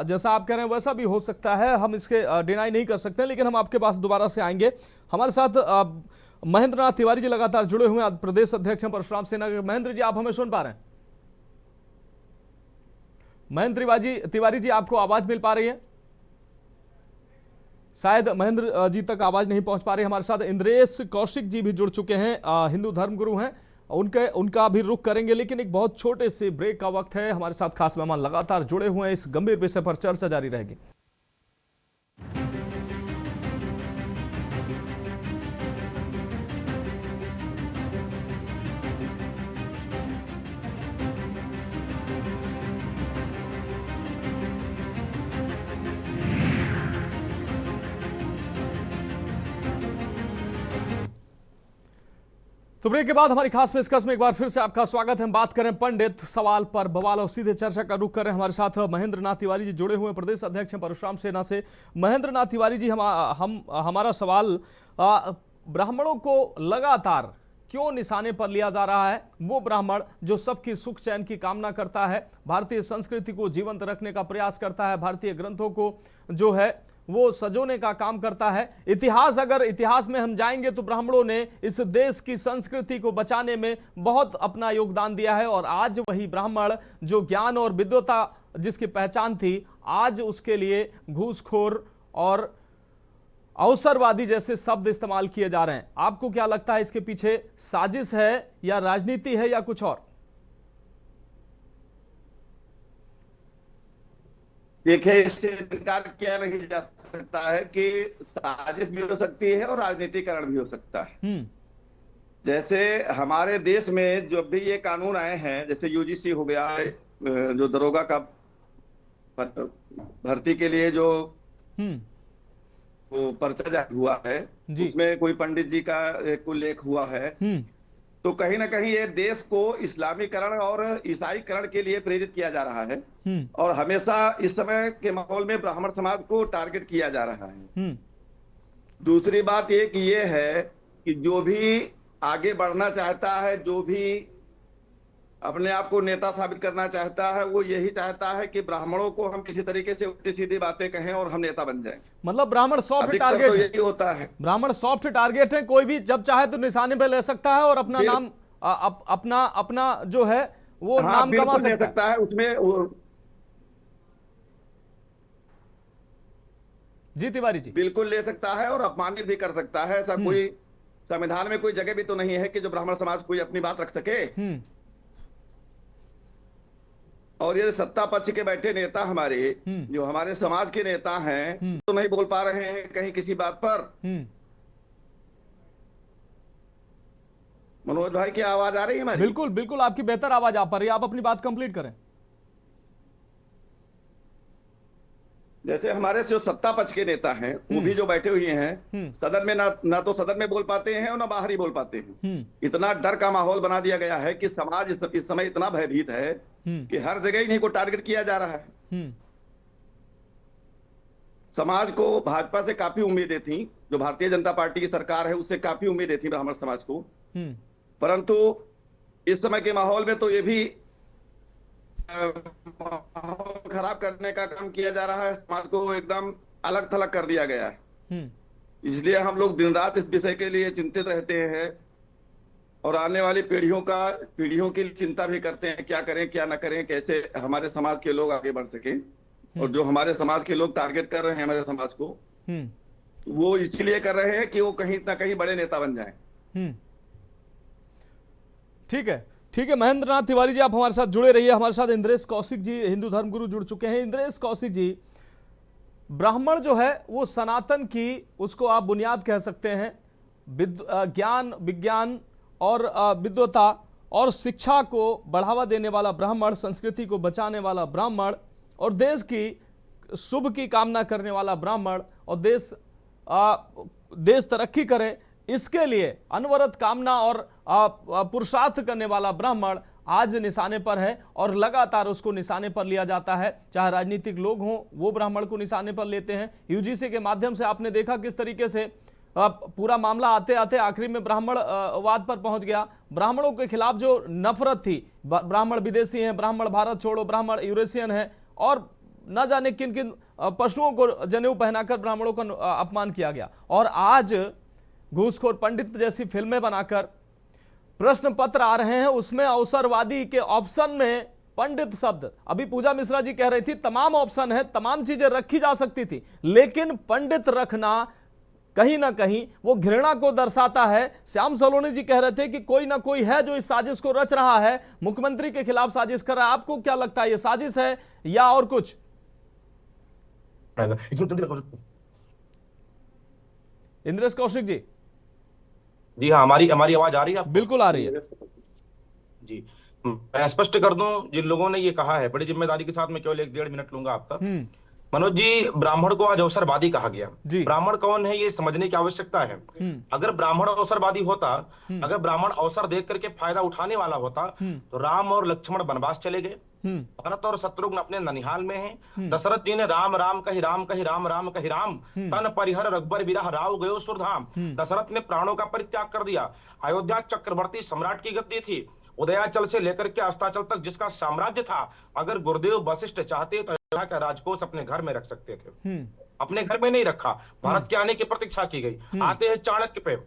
जैसा आप कह रहे हैं वैसा भी हो सकता है, हम इसके डिनाई नहीं कर सकते। लेकिन हम आपके पास दोबारा से आएंगे। हमारे साथ महेंद्र नाथ तिवारी जी लगातार जुड़े हुए हैं, प्रदेश अध्यक्ष हैं परशुराम सेना के। महेंद्र जी, आप हमें सुन पा रहे हैं? महेंद्र तिवारी जी, आपको आवाज मिल पा रही है? शायद महेंद्र जी तक आवाज नहीं पहुंच पा रही। हमारे साथ इंद्रेश कौशिक जी भी जुड़ चुके हैं, हिंदू धर्मगुरु हैं, उनका भी रुख करेंगे, लेकिन एक बहुत छोटे से ब्रेक का वक्त है। हमारे साथ खास मेहमान लगातार जुड़े हुए हैं, इस गंभीर विषय पर चर्चा जारी रहेगी। तो ब्रेक के बाद हमारी खास पेशकश में एक बार फिर से आपका स्वागत है। हम बात करें पंडित सवाल पर बवाल और सीधे चर्चा का रुख कर रहे हैं। हमारे साथ महेंद्र नाथ तिवारी जी जुड़े हुए हैं, प्रदेश अध्यक्ष हैं परशुराम सेना से। महेंद्र नाथ तिवारी जी, हमारा सवाल, ब्राह्मणों को लगातार क्यों निशाने पर लिया जा रहा है? वो ब्राह्मण जो सबकी सुख चैन की कामना करता है, भारतीय संस्कृति को जीवंत रखने का प्रयास करता है, भारतीय ग्रंथों को जो है वो सजोने का काम करता है। अगर इतिहास में हम जाएंगे तो ब्राह्मणों ने इस देश की संस्कृति को बचाने में बहुत अपना योगदान दिया है, और आज वही ब्राह्मण जो ज्ञान और विद्वता जिसकी पहचान थी, आज उसके लिए घूसखोर और अवसरवादी जैसे शब्द इस्तेमाल किए जा रहे हैं। आपको क्या लगता है, इसके पीछे साजिश है या राजनीति है या कुछ और? देखिए, इससे इनकार किया नहीं जा सकता है कि साजिश भी हो सकती है और राजनीतिकरण भी हो सकता है। जैसे हमारे देश में जब भी ये कानून आए हैं, जैसे यूजीसी हो गया, जो दरोगा का भर्ती के लिए जो वो पर्चा जारी हुआ है, उसमें कोई पंडित जी का एक उल्लेख हुआ है, तो कहीं ना कहीं ये देश को इस्लामीकरण और ईसाईकरण के लिए प्रेरित किया जा रहा है, और हमेशा इस समय के माहौल में ब्राह्मण समाज को टारगेट किया जा रहा है। दूसरी बात ये है कि जो भी आगे बढ़ना चाहता है, जो भी अपने आप को नेता साबित करना चाहता है, वो यही चाहता है कि ब्राह्मणों को हम किसी तरीके से उल्टी सीधी बातें कहें और हम नेता बन जाएं। मतलब ब्राह्मण सॉफ्ट टारगेट तो यही होता है। ब्राह्मण सॉफ्ट टारगेट है, कोई भी जब चाहे तो निशाने पे ले सकता है और अपना नाम अपना जो है वो नाम कमा सकता है। उसमें जी तिवारी जी, बिल्कुल ले सकता है और अपमानित भी कर सकता है। ऐसा कोई संविधान में कोई जगह भी तो नहीं है कि जो ब्राह्मण समाज कोई अपनी बात रख सके। और ये सत्ता पक्ष के बैठे नेता हमारे, जो हमारे समाज के नेता हैं, तो नहीं बोल पा रहे हैं कहीं किसी बात पर। मनोज भाई की आवाज आ रही है हमारी? बिल्कुल बिल्कुल, आपकी बेहतर आवाज आ पा रही है, आप अपनी बात कंप्लीट करें। जैसे हमारे जो सत्ता पक्ष के नेता हैं, वो भी जो बैठे हुए हैं सदन में, ना तो सदन में बोल पाते हैं और ना बाहर ही बोल पाते हैं। इतना डर का माहौल बना दिया गया है कि समाज इस समय इतना भयभीत है कि हर जगह इन्हीं को टारगेट किया जा रहा है। समाज को भाजपा से काफी उम्मीदें थी, जो भारतीय जनता पार्टी की सरकार है उससे काफी उम्मीदें थी ब्राह्मण समाज को, परंतु इस समय के माहौल में तो ये भी माहौल खराब करने का काम किया जा रहा है। समाज को एकदम अलग थलग कर दिया गया है। इसलिए हम लोग दिन रात इस विषय के लिए चिंतित रहते हैं और आने वाली पीढ़ियों की चिंता भी करते हैं, क्या करें क्या ना करें, कैसे हमारे समाज के लोग आगे बढ़ सके। और जो हमारे समाज के लोग टारगेट कर रहे हैं हमारे समाज को, वो इसलिए कर रहे हैं कि वो कहीं ना कहीं बड़े नेता बन जाएं। ठीक है महेंद्र नाथ तिवारी जी, आप हमारे साथ जुड़े रहिए। हमारे साथ इंद्रेश कौशिक जी, हिंदू धर्म गुरु, जुड़ चुके हैं। इंद्रेश कौशिक जी, ब्राह्मण जो है वो सनातन की, उसको आप बुनियाद कह सकते हैं, ज्ञान विज्ञान और विद्वता और शिक्षा को बढ़ावा देने वाला ब्राह्मण, संस्कृति को बचाने वाला ब्राह्मण और देश की शुभ की कामना करने वाला ब्राह्मण और देश तरक्की करे इसके लिए अनवरत कामना और पुरुषार्थ करने वाला ब्राह्मण आज निशाने पर है और लगातार उसको निशाने पर लिया जाता है। चाहे राजनीतिक लोग हों, वो ब्राह्मण को निशाने पर लेते हैं। यूजीसी के माध्यम से आपने देखा किस तरीके से पूरा मामला आते आते आखिरी में ब्राह्मणवाद पर पहुंच गया। ब्राह्मणों के खिलाफ जो नफरत थी, ब्राह्मण विदेशी हैं, ब्राह्मण भारत छोड़ो, ब्राह्मण यूरेशियन है, और न जाने किन किन पशुओं को जनेऊ पहनाकर ब्राह्मणों का अपमान किया गया। और आज घूसखोर पंडित जैसी फिल्में बनाकर प्रश्न पत्र आ रहे हैं, उसमें अवसरवादी के ऑप्शन में पंडित शब्द, अभी पूजा मिश्रा जी कह रही थी तमाम ऑप्शन है, तमाम चीजें रखी जा सकती थी, लेकिन पंडित रखना कहीं ना कहीं वो घृणा को दर्शाता है। श्याम सलोनी जी कह रहे थे कि कोई ना कोई है जो इस साजिश को रच रहा है, मुख्यमंत्री के खिलाफ साजिश कर रहा है। आपको क्या लगता है, ये साजिश है या और कुछ? इंद्रेश कौशिक जी। जी हाँ, हमारी आवाज आ रही है? बिल्कुल आ रही है जी। मैं स्पष्ट कर दूं, जिन लोगों ने ये कहा है, बड़ी जिम्मेदारी के साथ मैं केवल 1-1.5 मिनट लूंगा आपका। मनोज जी, ब्राह्मण को आज अवसरवादी कहा गया। ब्राह्मण कौन है ये समझने की आवश्यकता है। अगर ब्राह्मण अवसरवादी होता, अगर ब्राह्मण अवसर देख करके फायदा उठाने वाला होता, तो राम और लक्ष्मण वनवास चले गए, भरत और शत्रुघ्न अपने ननिहाल में हैं। दशरथ जी ने राम राम कही राम कही राम राम कही राम, तन परिहर रघुबर विरह राव गयो सुरधाम। दशरथ ने प्राणों का परित्याग कर दिया। अयोध्या चक्रवर्ती सम्राट की गद्दी थी। उदयाचल से लेकर के अस्ताचल तक जिसका साम्राज्य था, अगर गुरुदेव वशिष्ठ चाहते तो अयोध्या का राजकोष अपने घर में रख सकते थे। अपने घर में नहीं रखा, भारत के आने की प्रतीक्षा की गई। आते हैं चाणक्य पे।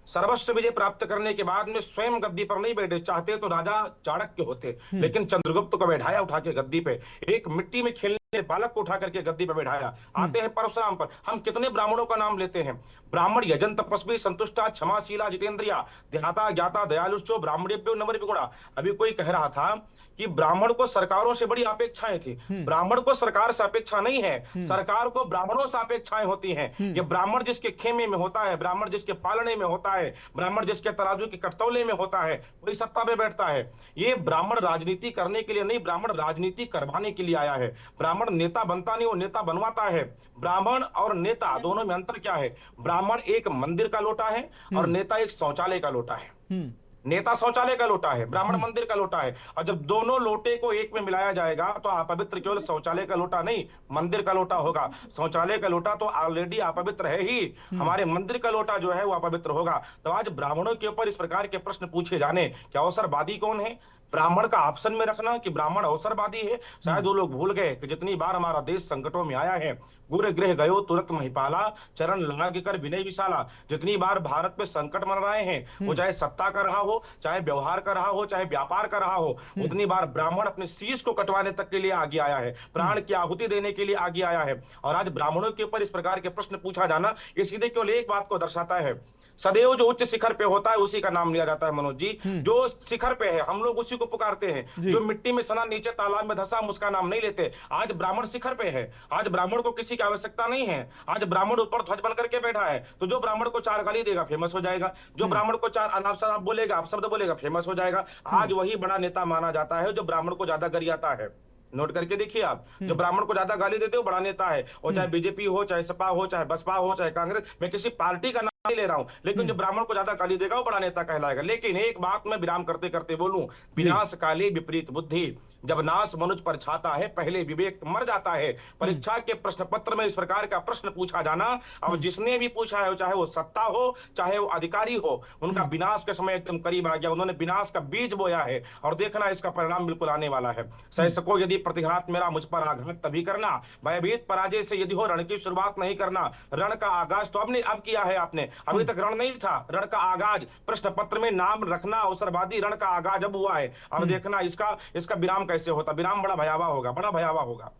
सर्वस्व विजय प्राप्त करने के बाद में स्वयं गद्दी पर नहीं बैठे, चाहते तो राजा चाणक्य होते, लेकिन चंद्रगुप्त को बैठाया उठा के गद्दी पे। एक मिट्टी में खेलने बालक को उठा करके गद्दी पर बैठाया। आते हैं परशुराम पर। हम कितने ब्राह्मणों का नाम लेते हैं। ब्राह्मण यजन तपस्वी संतुष्टा क्षमाशीला जितेंद्रिया ध्याता ज्ञाता दयालुश्चो ब्राह्मणेभ्यो नमः विगुणा। अभी कोई कह रहा था कि ब्राह्मण को सरकारों से बड़ी अपेक्षाएं थी। ब्राह्मण को सरकार से अपेक्षा नहीं है, सरकार को ब्राह्मणों से अपेक्षाएं होती हैं। ये ब्राह्मण जिसके खेमे में होता है, ब्राह्मण जिसके पालने में होता है, ब्राह्मण जिसके तराजू के कटतौले में होता है, वही सत्ता में बैठता है। ये ब्राह्मण राजनीति करने के लिए नहीं, ब्राह्मण राजनीति करवाने के लिए आया है। ब्राह्मण नेता बनता नहीं, वो नेता बनवाता है। ब्राह्मण और नेता दोनों में अंतर क्या है? ब्राह्मण एक मंदिर का लोटा है और नेता एक शौचालय का लोटा है। नेता शौचालय का लोटा है, ब्राह्मण मंदिर का लोटा है। और जब दोनों लोटे को एक में मिलाया जाएगा तो अपवित्र केवल शौचालय का लोटा नहीं, मंदिर का लोटा होगा। शौचालय का लोटा तो ऑलरेडी अपवित्र है ही, हमारे मंदिर का लोटा जो है वो अपवित्र होगा। तो आज ब्राह्मणों के ऊपर इस प्रकार के प्रश्न पूछे जाने कि अवसरवादी कौन है, ब्राह्मण का ऑप्शन में रखना कि ब्राह्मण अवसरवादी है, शायद वो लोग भूल गए कि जितनी बार हमारा देश संकटों में आया है, गुर गृह गयो तुरंत महिपाला, चरण लाग कर विनय विशाला। जितनी बार भारत में संकट मन रहे हैं, वो चाहे सत्ता का रहा हो, चाहे व्यवहार का रहा हो, चाहे व्यापार का रहा हो, उतनी बार ब्राह्मण अपने शीश को कटवाने तक के लिए आगे आया है, प्राण की आहुति देने के लिए आगे आया है। और आज ब्राह्मणों के ऊपर इस प्रकार के प्रश्न पूछा जाना, ये सीधे केवल एक बात को दर्शाता है, सदैव जो उच्च शिखर पे होता है उसी का नाम लिया जाता है। मनोज जी, जो शिखर पे है हम लोग उसी को पुकारते हैं। जो मिट्टी में सना नीचे तालाब में धंसा, हम उसका नाम नहीं लेते। आज ब्राह्मण शिखर पे है, आज ब्राह्मण को किसी की आवश्यकता नहीं है। आज ब्राह्मण ऊपर ध्वज बन करके बैठा है, तो जो ब्राह्मण को चार गाली देगा फेमस हो जाएगा, जो ब्राह्मण को चार अनाप बोलेगा, अपशब्द बोलेगा, फेमस हो जाएगा। आज वही बड़ा नेता माना जाता है जो ब्राह्मण को ज्यादा गरियाता है। नोट करके देखिए आप, जो ब्राह्मण को ज्यादा गाली देते हो बड़ा नेता है। और चाहे बीजेपी हो, चाहे सपा हो, चाहे बसपा हो, चाहे कांग्रेस, मैं किसी पार्टी का नाम नहीं ले रहा हूं, लेकिन जो ब्राह्मण को ज्यादा गाली देगा वो बड़ा नेता कहलाएगा। लेकिन एक बात मैं विराम करते करते बोलूं, विनाश काले विपरीत बुद्धि, जब नाश मनुष्य पर छाता है पहले विवेक मर जाता है। परीक्षा के प्रश्न पत्र में इस प्रकार का प्रश्न पूछा जाना, अब जिसने भी पूछा है, चाहे वो सत्ता हो, चाहे वो अधिकारी हो, उनका विनाश के समय एकदम करीब आ गया। उन्होंने विनाश का बीज बोया है और देखना इसका परिणाम बिल्कुल आने वाला है। सह सको यदि प्रतिघात मेरा मुझ पर आघात तभी करना, भयभीत पराजय से यदि हो रण की शुरुआत नहीं करना। रण का आगाज तो अब किया है आपने, अभी तक रण नहीं था, रण का आगाज प्रश्न पत्र में नाम रखना, अवसरवादी रण का आगाज अब हुआ है। अब देखना इसका विराम कैसे होता। विराम बड़ा भयावह होगा, बड़ा भयावह होगा।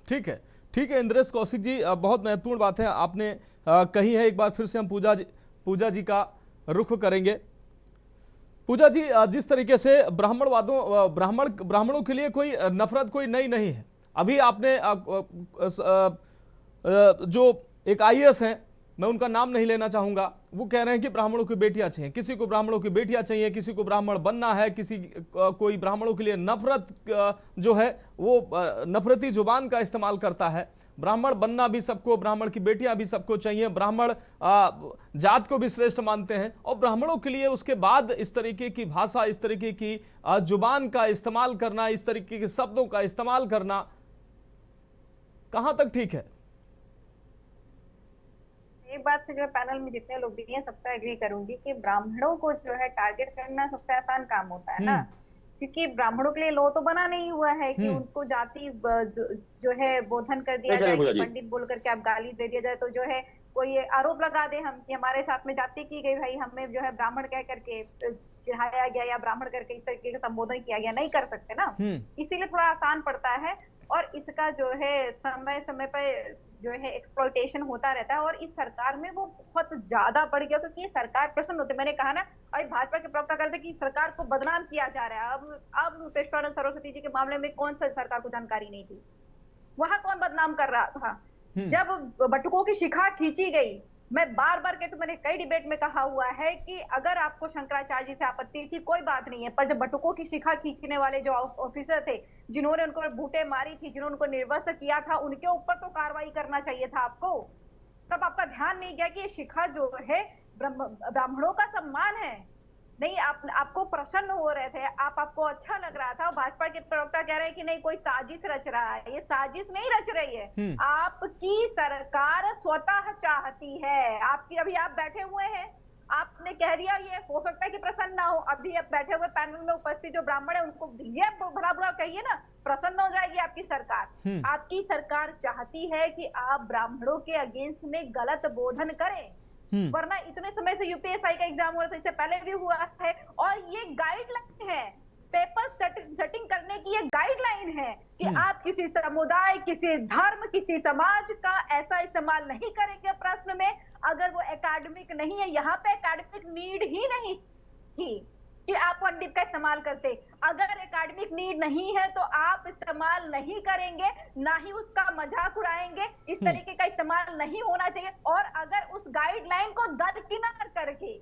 ठीक है, ठीक है इंद्रेश कौशिक जी, बहुत महत्वपूर्ण बात है आपने कही है। एक बार फिर से हम पूजा जी का रुख करेंगे। पूजा जी, जिस तरीके से ब्राह्मणों के लिए कोई नफरत कोई नई नहीं है। अभी आपने जो एक IAS हैं, मैं उनका नाम नहीं लेना चाहूंगा, वो कह रहे हैं कि ब्राह्मणों की बेटियां चाहिए, किसी को ब्राह्मणों की बेटियां चाहिए, किसी को ब्राह्मण बनना है, कोई ब्राह्मणों के लिए नफरत जो है वो नफरती जुबान का इस्तेमाल करता है। ब्राह्मण बनना भी सबको, ब्राह्मण की बेटियां भी सबको चाहिए, ब्राह्मण जात को भी श्रेष्ठ मानते हैं। और ब्राह्मणों के लिए उसके बाद इस तरीके की भाषा, इस तरीके की जुबान का इस्तेमाल करना, इस तरीके के शब्दों का इस्तेमाल करना कहां तक ठीक है? एक बात से जो है पैनल में जितने लोग भी हैं सबसे एग्री करूंगी कि ब्राह्मणों को जो है टारगेट करना सबसे आसान काम होता है ना, क्योंकि ब्राह्मणों के लिए लॉ तो बना नहीं हुआ है कि उनको जाति जो है बोधन कर दिया जाए, पंडित बोल करके आप गाली दे दिया जाए तो जो है कोई आरोप लगा दे हम कि हमारे साथ में जाति की गई, भाई हमें जो है ब्राह्मण कह करके चिढ़ाया गया या ब्राह्मण करके इस तरीके का संबोधन किया गया, नहीं कर सकते ना। इसीलिए थोड़ा आसान पड़ता है और इसका जो है समय समय पर जो है एक्सप्लॉइटेशन होता रहता है और इस सरकार में वो बहुत ज्यादा बढ़ गया क्योंकि सरकार प्रसन्न होते। मैंने कहा ना, अभी भाजपा के प्रवक्ता करते कि सरकार को बदनाम किया जा रहा है। अब मुकेश्वरानंद सरस्वती जी के मामले में कौन सा सरकार को जानकारी नहीं थी? वहां कौन बदनाम कर रहा था? जब बटुकों की शिखा खींची गई मैं बार बार कहती हूँ, मैंने कई डिबेट में कहा हुआ है कि अगर आपको शंकराचार्य जी से आपत्ति थी कोई बात नहीं है, पर जब बटुकों की शिखा खींचने वाले जो ऑफिसर थे, जिन्होंने उनको बूटे मारी थी, जिन्होंने उनको निर्वस्त्र किया था, उनके ऊपर तो कार्रवाई करना चाहिए था आपको। तब आपका ध्यान नहीं गया कि ये शिखा जो है ब्राह्मणों का सम्मान है। नहीं, आपको प्रसन्न हो रहे थे, आपको अच्छा लग रहा था। भाजपा के प्रवक्ता कह रहे हैं कि नहीं कोई साजिश रच रहा है। ये साजिश नहीं रच रही है, आपकी सरकार स्वतः चाहती है। आपकी अभी आप बैठे हुए हैं, आपने कह दिया, ये हो सकता है कि प्रसन्न ना हो। अभी आप बैठे हुए पैनल में उपस्थित जो ब्राह्मण है उनको ये भला बुरा कहिए ना, प्रसन्न हो जाएगी आपकी सरकार। आपकी सरकार चाहती है कि आप ब्राह्मणों के अगेंस्ट में गलत बोधन करें, वरना इतने समय से यूपीएसआई का एग्जाम हो रहा था, इससे पहले भी हुआ है। और ये गाइडलाइन है, पेपर सेटिंग करने की ये गाइडलाइन है कि आप किसी समुदाय, किसी धर्म, किसी समाज का ऐसा इस्तेमाल नहीं करेंगे प्रश्न में अगर वो एकेडमिक नहीं है। यहाँ पे एकेडमिक नीड ही नहीं थी कि आप पंडित का इस्तेमाल करते। अगर एकेडमिक नीड नहीं है तो आप इस्तेमाल नहीं करेंगे, ना ही उसका मजाक उड़ाएंगे। इस तरीके का इस्तेमाल नहीं होना चाहिए। और अगर उस गाइडलाइन को दरकिनार करके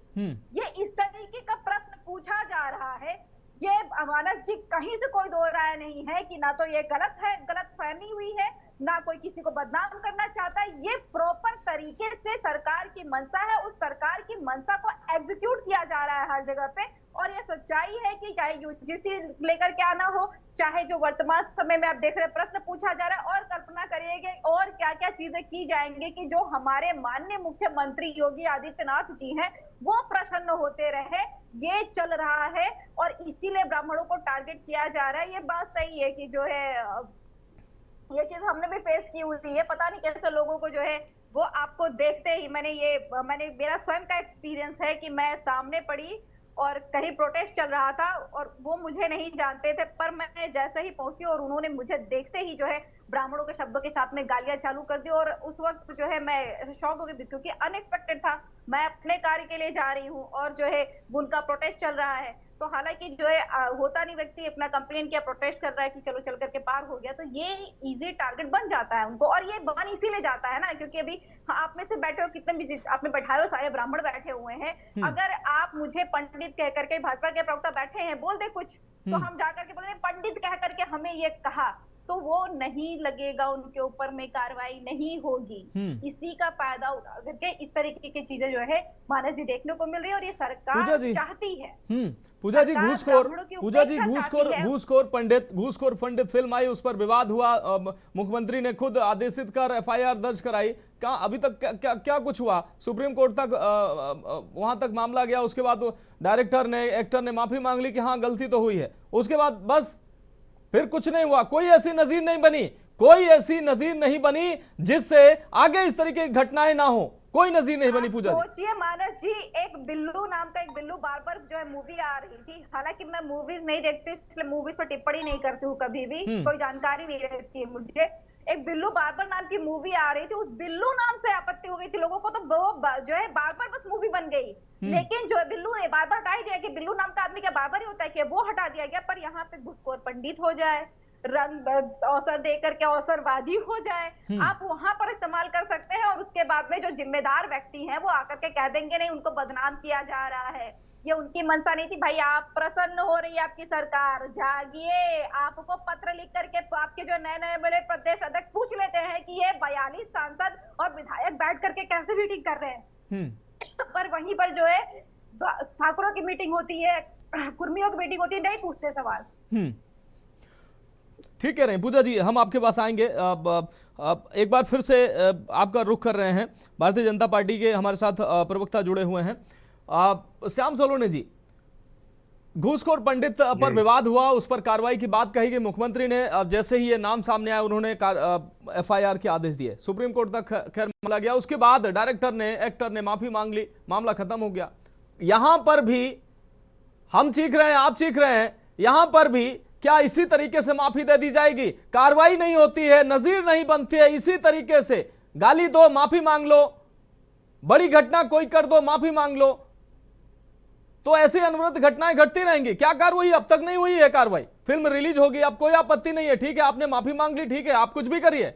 ये इस तरीके का प्रश्न पूछा जा रहा है, ये अमानत जी कहीं से कोई दो राय नहीं है कि ना तो ये गलत है, गलत फहमी हुई है, ना कोई किसी को बदनाम करना चाहता है। ये प्रॉपर तरीके से सरकार की मंशा है, उस सरकार की मंशा को एग्जीक्यूट किया जा रहा है हर जगह पे। और ये सच्चाई है कि चाहे यूजीसी लेकर के आना हो, चाहे जो वर्तमान समय में आप देख रहे प्रश्न पूछा जा रहा है, और कल्पना करिएगा और क्या क्या चीजें की जाएंगी कि जो हमारे माननीय मुख्यमंत्री योगी आदित्यनाथ जी हैं वो प्रसन्न होते रहे। ये चल रहा है और इसीलिए ब्राह्मणों को टारगेट किया जा रहा है। ये बात सही है कि जो है ये चीज हमने भी फेस की हुई है। पता नहीं कैसे लोगों को जो है वो आपको देखते ही मैंने मेरा स्वयं का एक्सपीरियंस है कि मैं सामने पड़ी और कहीं प्रोटेस्ट चल रहा था और वो मुझे नहीं जानते थे, पर मैं जैसे ही पहुंची और उन्होंने मुझे देखते ही जो है ब्राह्मणों के शब्दों के साथ में गालियां चालू कर दी। और उस वक्त जो है मैं शॉक हो गई क्योंकि अनएक्सपेक्टेड था। मैं अपने कार्य के लिए जा रही हूँ और जो है उनका प्रोटेस्ट चल रहा है, तो हालांकि जो है होता नहीं, व्यक्ति अपना कंप्लेन किया, प्रोटेस्ट कर रहा है कि चलो चल करके पार हो गया, तो ये इजी टारगेट बन जाता है उनको। और ये बन इसीलिए जाता है ना क्योंकि अभी आप में से बैठे हो, कितने भी आपने बैठाए हो, सारे ब्राह्मण बैठे हुए हैं। अगर आप मुझे पंडित कह करके, भाजपा के प्रवक्ता बैठे हैं, बोल दे कुछ, तो हम जाकर के बोले पंडित कह करके हमें ये कहा, तो वो नहीं लगेगा, उनके ऊपर में कार्रवाई नहीं होगी। इसी का फायदा उठा करके इस तरीके की चीजें जो है मानस जी देखने को मिल रही है और ये सरकार चाहती है। पूजा जी घूसखोर पंडित फिल्म आई, उस पर विवाद हुआ, मुख्यमंत्री ने खुद आदेशित कर एफआईआर दर्ज कराई। कहाँ अभी तक क्या कुछ हुआ? सुप्रीम कोर्ट तक वहां तक मामला गया, उसके बाद डायरेक्टर एक्टर ने माफी मांग ली कि हाँ गलती तो हुई है, उसके बाद बस फिर कुछ नहीं हुआ। कोई ऐसी नजीर नहीं बनी जिससे आगे इस तरीके की घटनाएं ना हो, कोई नजीर नहीं बनी। पूजा सोचिए मानस जी, एक बिल्लू नाम का एक बिल्लू बार बार जो है मूवी आ रही थी, हालांकि मैं मूवीज नहीं देखती इसलिए मूवीज पर टिप्पणी नहीं करती हूँ, कभी भी कोई जानकारी नहीं रहती है मुझे। एक बिल्लू बार्बर नाम की मूवी आ रही थी, उस बिल्लू नाम से आपत्ति हो गई थी लोगों को, तो वो जो है बार बार बस मूवी बन गई। लेकिन जो है बिल्लू ने बार बार हटा दिया कि बिल्लू नाम का आदमी क्या बार्बर ही होता है कि वो हटा दिया गया। पर यहाँ पे घुसखोर पंडित हो जाए, रंग अवसर देकर के अवसरवादी हो जाए, आप वहां पर इस्तेमाल कर सकते हैं और उसके बाद में जो जिम्मेदार व्यक्ति हैं वो आकर के कह देंगे नहीं उनको बदनाम किया जा रहा है, ये उनकी मंशा नहीं थी। भाई आप प्रसन्न हो रही है आपकी सरकार, जागिए। आपको पत्र लिख करके आपके जो नए बड़े प्रदेश अध्यक्ष पूछ लेते हैं कि ये 42 सांसद और विधायक बैठ करके कैसे मीटिंग कर रहे हैं। पर वहीं पर जो है ठाकुरों की मीटिंग होती है, कुर्मियों की मीटिंग होती है, नहीं पूछते सवाल। ठीक कह रहे हैं पूजा जी, हम आपके पास आएंगे। एक बार फिर से आपका रुख कर रहे हैं, भारतीय जनता पार्टी के हमारे साथ प्रवक्ता जुड़े हुए हैं श्याम सोलोने जी। घूसखोर पंडित पर विवाद हुआ, उस पर कार्रवाई की बात कही गई, मुख्यमंत्री ने जैसे ही ये नाम सामने आया उन्होंने एफआईआर के आदेश दिए, सुप्रीम कोर्ट तक खैर मामला गया, उसके बाद एक्टर ने माफी मांग ली, मामला खत्म हो गया। यहां पर भी हम चीख रहे हैं, आप चीख रहे हैं, यहां पर भी क्या इसी तरीके से माफी दे दी जाएगी? कार्रवाई नहीं होती है, नजीर नहीं बनती है, इसी तरीके से गाली दो माफी मांग लो, बड़ी घटना कोई कर दो माफी मांग लो, तो ऐसी अनवरत घटनाएं घटती रहेंगी। क्या कार्रवाई अब तक नहीं हुई है? कार्रवाई, फिल्म रिलीज होगी, अब कोई आपत्ति नहीं है, ठीक है आपने माफी मांग ली, ठीक है आप कुछ भी करिए,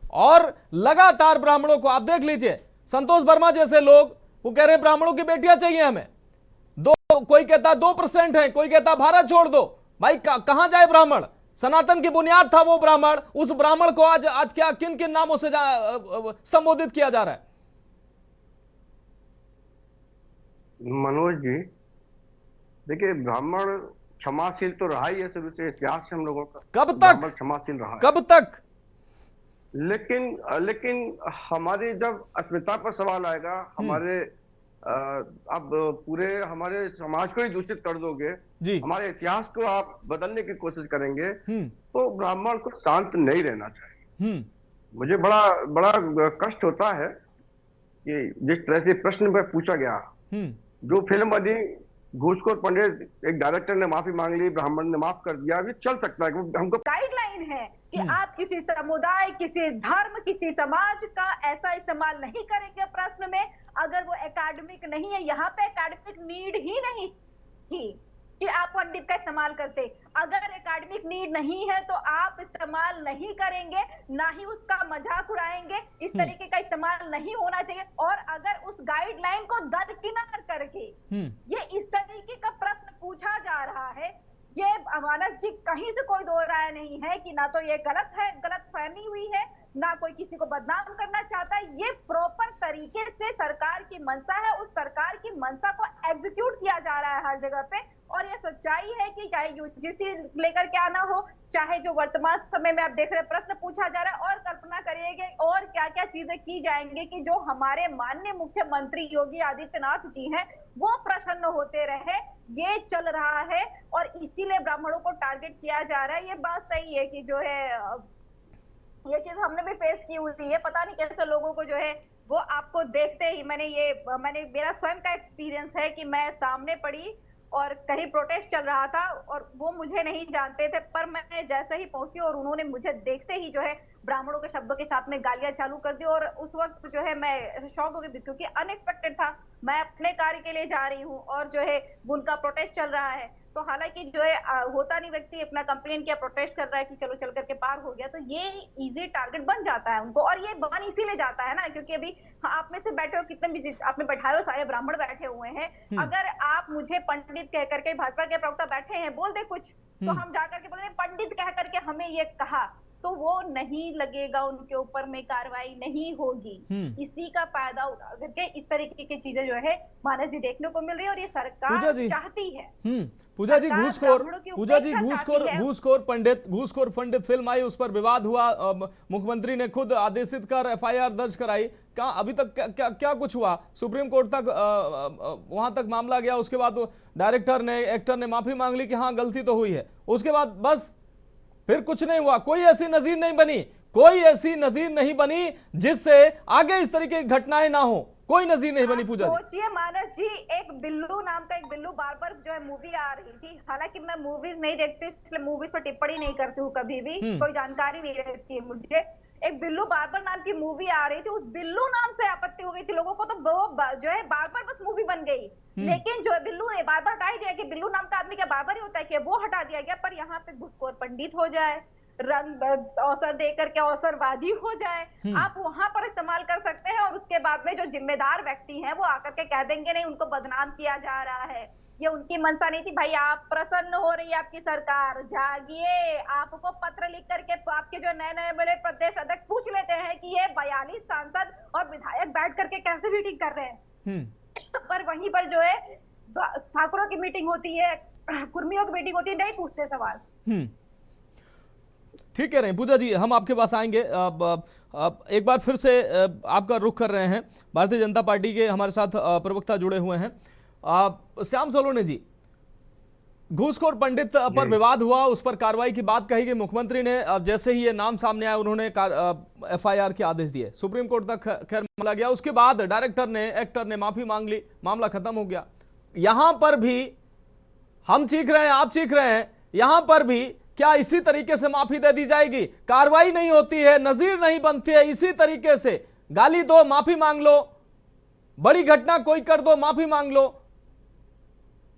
और लगातार ब्राह्मणों को आप देख लीजिए, संतोष वर्मा जैसे लोग वो कह रहे हैं ब्राह्मणों की बेटियां चाहिए हमें। कोई कहता 2% है, कोई कहता भारत छोड़ दो। भाई कहां जाए ब्राह्मण? सनातन की बुनियाद था वो ब्राह्मण, उस ब्राह्मण को आज क्या किन किन नामों से संबोधित किया जा रहा है? मनोज जी देखिए, ब्राह्मण क्षमाशील तो रहा ही है शुरू से, इतिहास से हम लोगों का कब तक क्षमाशील रहा है। कब तक? लेकिन हमारी जब अस्मिता पर सवाल आएगा, हमारे अब पूरे हमारे समाज को ही दूषित कर दोगे जी, हमारे इतिहास को आप बदलने की कोशिश करेंगे, तो ब्राह्मण को शांत नहीं रहना चाहिए। मुझे बड़ा कष्ट होता है कि जिस तरह से प्रश्न में पूछा गया, जो फिल्म बनी घूसखोर पंडित, एक डायरेक्टर ने माफी मांग ली, ब्राह्मण ने माफ कर दिया, अभी चल सकता है। हमको गाइडलाइन है कि आप किसी समुदाय, किसी धर्म, किसी समाज का ऐसा इस्तेमाल नहीं करेंगे प्रश्न में अगर वो एकेडमिक नहीं है। यहाँ पे एकेडमिक नीड ही नहीं थी कि आप पंडित का इस्तेमाल करते। अगर एकेडमिक नीड नहीं है तो आप इस्तेमाल नहीं करेंगे, ना ही उसका मजाक उड़ाएंगे। इस तरीके का इस्तेमाल नहीं होना चाहिए। और अगर उस गाइडलाइन को दरकिनार करके ये इस तरीके का प्रश्न पूछा जा रहा है, ये अमानत जी कहीं से कोई दो राय नहीं है कि ना तो ये गलत है, गलत फहमी हुई है, ना कोई किसी को बदनाम करना चाहता है। ये प्रॉपर तरीके से सरकार की मंशा है, उस सरकार की मंशा को एग्जीक्यूट किया जा रहा है हर जगह पे। और ये सच्चाई है कि चाहे यूजीसी लेकर के आना हो, चाहे जो वर्तमान समय में आप देख रहे प्रश्न पूछा जा रहा है, और कल्पना करिएगा और क्या क्या चीजें की जाएंगी कि जो हमारे माननीय मुख्यमंत्री योगी आदित्यनाथ जी हैं वो प्रसन्न होते रहे। ये चल रहा है और इसीलिए ब्राह्मणों को टारगेट किया जा रहा है। ये बात सही है कि जो है ये चीज हमने भी फेस की हुई है। पता नहीं कैसे लोगों को जो है वो आपको देखते ही मैंने मेरा स्वयं का एक्सपीरियंस है कि मैं सामने पड़ी और कहीं प्रोटेस्ट चल रहा था और वो मुझे नहीं जानते थे, पर मैं जैसे ही पहुंची और उन्होंने मुझे देखते ही जो है ब्राह्मणों के शब्दों के साथ में गालियां चालू कर दी। और उस वक्त जो है मैं शॉक हो गई क्योंकि अनएक्सपेक्टेड था। मैं अपने कार्य के लिए जा रही हूँ और जो है उनका प्रोटेस्ट चल रहा है, तो हालांकि जो है होता नहीं, व्यक्ति अपना कंप्लेन किया, प्रोटेस्ट कर रहा है कि चलो चल करके पार हो गया, तो ये इजी टारगेट बन जाता है उनको। और ये बन इसीलिए जाता है ना क्योंकि अभी आप में से बैठे हो, कितने भी आपने बैठाए हो, सारे ब्राह्मण बैठे हुए हैं। अगर आप मुझे पंडित कह करके, भाजपा के प्रवक्ता बैठे हैं, बोल दे कुछ, तो हम जाकर के बोले पंडित कह करके हमें ये कहा, तो वो नहीं लगेगा, उनके ऊपर में कार्रवाई नहीं होगी। इसी का फायदा उठा करके इस तरीके की चीजें जो है मानस जी देखने को मिल रही है और ये सरकार चाहती है। पूजा जी घूसखोर पंडित फिल्म आई, उस पर विवाद हुआ, मुख्यमंत्री ने खुद आदेशित कर एफआईआर दर्ज कराई। कहाँ अभी तक क्या कुछ हुआ? सुप्रीम कोर्ट तक वहां तक मामला गया, उसके बाद डायरेक्टर ने, एक्टर ने माफी मांग ली कि हाँ गलती तो हुई है, उसके बाद बस फिर कुछ नहीं हुआ। कोई ऐसी नजीर नहीं बनी जिससे आगे इस तरीके की घटनाएं ना हो, कोई नजीर नहीं बनी। पूजा सोचिए मानस जी, एक बिल्लू नाम का एक बिल्लू बार जो है मूवी आ रही थी, हालांकि मैं मूवीज नहीं देखती इसलिए मूवीज पर टिप्पणी नहीं करती हूँ, कभी भी कोई जानकारी नहीं रहती है मुझे। एक बिल्लू बार्बर नाम की मूवी आ रही थी, उस बिल्लू नाम से आपत्ति हो गई थी लोगों को, तो वो जो है बार्बर बस मूवी बन गई। लेकिन जो है बिल्लू ने बार्बर हटा ही दिया कि बिल्लू नाम का आदमी क्या बार्बर ही होता है कि वो हटा दिया गया। पर यहाँ पे घूसखोर पंडित हो जाए, रंग अवसर देकर के अवसरवादी हो जाए, आप वहां पर इस्तेमाल कर सकते हैं और उसके बाद में जो जिम्मेदार व्यक्ति हैं वो आकर के कह देंगे नहीं उनको बदनाम किया जा रहा है, ये उनकी मंशा नहीं थी। भाई आप प्रसन्न हो रही है आपकी सरकार, जागिए। आपको पत्र लिख करके आपके जो नए बड़े प्रदेश अध्यक्ष पूछ लेते हैं कि ये 42 सांसद और विधायक बैठ करके कैसे मीटिंग कर रहे हैं। पर वहीं पर जो है ठाकुरों की मीटिंग होती है, कुर्मियों की मीटिंग होती है, नहीं पूछते सवाल। ठीक कह रहे हैं पूजा जी, हम आपके पास आएंगे। एक बार फिर से आपका रुख कर रहे हैं, भारतीय जनता पार्टी के हमारे साथ प्रवक्ता जुड़े हुए हैं। श्याम सोलोने जी, घूसखोर पंडित पर विवाद हुआ, उस पर कार्रवाई की बात कही गई। मुख्यमंत्री ने जैसे ही ये नाम सामने आया उन्होंने एफआईआर के आदेश दिए, सुप्रीम कोर्ट तक खैर मामला गया, उसके बाद डायरेक्टर ने, एक्टर ने माफी मांग ली, मामला खत्म हो गया। यहां पर भी हम चीख रहे हैं, आप चीख रहे हैं, यहां पर भी क्या इसी तरीके से माफी दे दी जाएगी? कार्रवाई नहीं होती है, नजीर नहीं बनती है, इसी तरीके से गाली दो माफी मांग लो, बड़ी घटना कोई कर दो माफी मांग लो,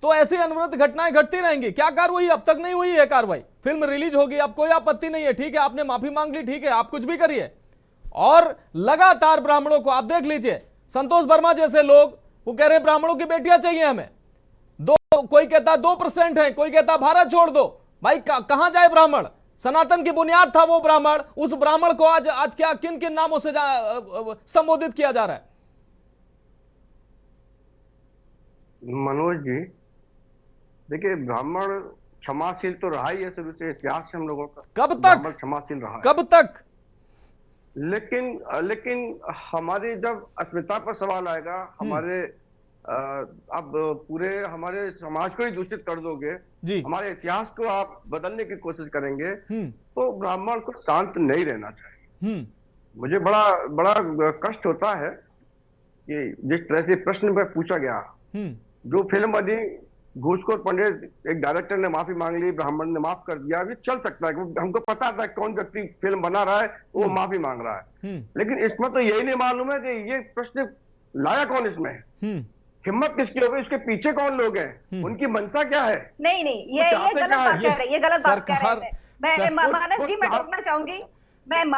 तो ऐसी अनवरत घटनाएं घटती रहेंगी। क्या कार्रवाई अब तक नहीं हुई है? कार्रवाई, फिल्म रिलीज होगी, अब कोई आपत्ति नहीं है, ठीक है, आपने माफी मांग ली, ठीक है, आप कुछ भी करिए। और लगातार ब्राह्मणों को आप देख लीजिए, संतोष वर्मा जैसे लोग वो कह रहे हैं ब्राह्मणों की बेटियां चाहिए हमें। कोई कहता 2% है, कोई कहता भारत छोड़ दो। भाई कहां जाए ब्राह्मण? सनातन की बुनियाद था वो ब्राह्मण। उस ब्राह्मण को आज क्या किन किन नामों से संबोधित किया जा रहा है? मनोज जी देखिए, ब्राह्मण क्षमाशील तो रहा ही है शुरू से, इतिहास से हम लोगों का कब तक क्षमाशील रहा है। कब तक? लेकिन हमारी जब अस्मिता पर सवाल आएगा, हमारे अब पूरे हमारे समाज को ही दूषित कर दोगे जी, हमारे इतिहास को आप बदलने की कोशिश करेंगे, तो ब्राह्मण को शांत नहीं रहना चाहिए। मुझे बड़ा कष्ट होता है कि जिस तरह से प्रश्न में पूछा गया, जो फिल्म बनी घूसखोर पंडित, एक डायरेक्टर ने माफी मांग ली, ब्राह्मण ने माफ कर दिया, अभी चल सकता है, हमको पता था कौन व्यक्ति फिल्म बना रहा है, वो माफी मांग रहा है। लेकिन इसमें तो यही नहीं मालूम है कि ये प्रश्न लाया कौन इसमें, हिम्मत किसकी होगी, उसके पीछे कौन लोग हैं, उनकी मंशा क्या है। नहीं ये गलत बात कह रहे हैं, ये गलत बात कह रहे हैं। मैं मानस जी मैं टोकना चाहूंगी, मैं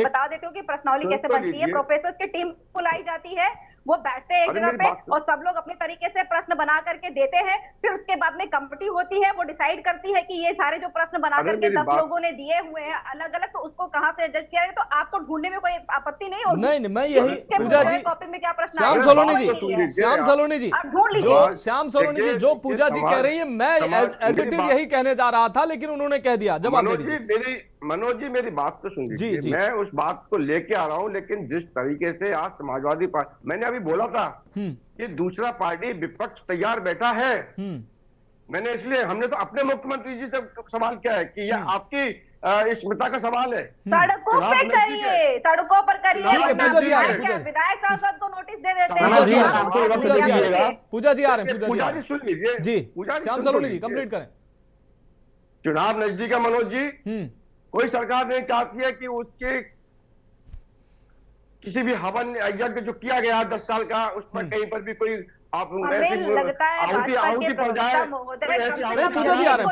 बता देती हूँ कि प्रश्नावली कैसे बनती है। प्रोफेसर्स की टीम बुलाई जाती है, वो बैठते हैं एक जगह पे और सब लोग अपने तरीके से प्रश्न बना करके देते हैं। फिर उसके बाद में कमेटी होती है, वो डिसाइड करती है कि ये सारे जो प्रश्न बना करके 10 लोगों ने दिए हुए हैं अलग अलग, तो उसको कहाँ से एडजस्ट किया गया, तो आपको ढूंढने में कोई आपत्ति नहीं होगी। नहीं मैं यही पूजा जी, कॉपी में क्या प्रश्न, श्याम सलोनी जी ढूंढ लीजिए। श्याम सलोनी जी जो पूजा जी कह रही है, मैं एज इट इज यही कहने जा रहा था, लेकिन उन्होंने कह दिया। जवाब दे दीजिए। मनोज जी मेरी बात तो सुन लीजिए, मैं उस बात को लेके आ रहा हूँ, लेकिन जिस तरीके से आज समाजवादी पार्टी, मैंने अभी बोला था कि दूसरा पार्टी विपक्ष तैयार बैठा है, मैंने इसलिए हमने तो अपने मुख्यमंत्री जी से सवाल किया है कि यह आपकी स्मिता का सवाल है। सड़कों पे करिए, सड़कों पर करिए, विधायक साहब को नोटिस दे देते हैं। पूजा जी आ रहे हैं, पूजा जी सुन लीजिए जी, श्याम सलोनी जी कंप्लीट करें। चुनाव नजदीक है मनोज जी, कोई सरकार नहीं चाहती है कि उसके किसी भी हवन यज्ञ जो किया गया 10 साल का, उस पर कहीं पर भी कोई आप लगता है आहुति पड़ जाए। पूजा जी आ रहे हैं,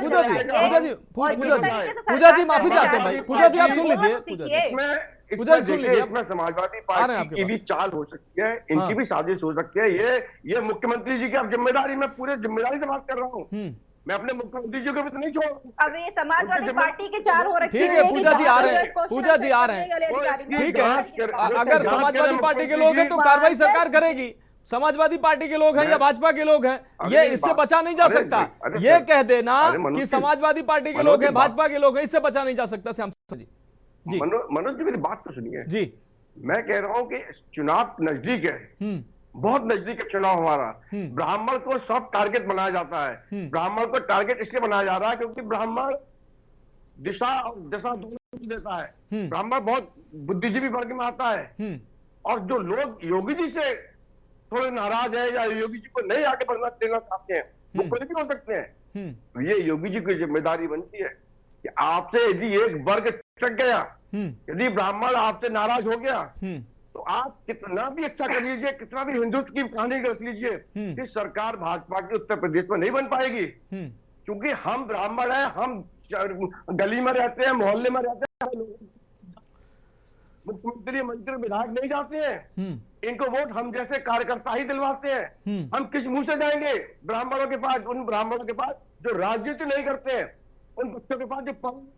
पूजा जी माफी चाहते हैं भाई। पूजा जी आप सुन लीजिए, पूजा सुन लीजिए। इसमें समाजवादी पार्टी की भी चाल हो सकती है, इनकी भी साजिश हो सकती है। ये मुख्यमंत्री जी की अब जिम्मेदारी, मैं पूरे जिम्मेदारी से बात कर रहा हूँ, मैं अपने मुख्यमंत्री जी को भी तो नहीं छोड़। अब ये समाजवादी पार्टी के चार हो रखी है। ठीक है पूजा जी आ रहे हैं, पूजा जी आ रहे हैं, ठीक है। अगर समाजवादी पार्टी के लोग हैं तो कार्रवाई सरकार करेगी। समाजवादी पार्टी के लोग हैं या भाजपा के लोग हैं, ये इससे बचा नहीं जा सकता। ये कह देना कि समाजवादी पार्टी के लोग हैं, भाजपा के लोग हैं, इससे बचा नहीं जा सकता। श्याम जी मनोज जी मेरी बात तो सुनिए जी, मैं कह रहा हूँ कि चुनाव नजदीक है, बहुत नजदीक है चुनाव हमारा। ब्राह्मण को सब टारगेट बनाया जाता है। ब्राह्मण को टारगेट इसलिए बनाया जा रहा है क्योंकि ब्राह्मण दिशा और दशा दोनों देता है। ब्राह्मण बहुत बुद्धिजीवी वर्ग में आता है, और जो लोग योगी जी से थोड़े नाराज है या योगी जी को नहीं आगे बढ़ना देना चाहते हैं, वो कोई भी हो सकते हैं। तो ये योगी जी की जिम्मेदारी बनती है कि आपसे यदि एक वर्ग चक गया, यदि ब्राह्मण आपसे नाराज हो गया, तो आप कितना भी अच्छा कर लीजिए, कितना भी हिंदुत्व की कहानी रख लीजिए, कि सरकार भाजपा की उत्तर प्रदेश में नहीं बन पाएगी। क्योंकि हम ब्राह्मण हैं, हम गली में रहते हैं, मोहल्ले में रहते हैं, मुख्यमंत्री मंत्री विधायक नहीं जाते हैं, इनको वोट हम जैसे कार्यकर्ता ही दिलवाते हैं। हम किस मुंह से जाएंगे ब्राह्मणों के पास, उन ब्राह्मणों के पास जो राजनीति नहीं करते हैं, उन बच्चों के पास जो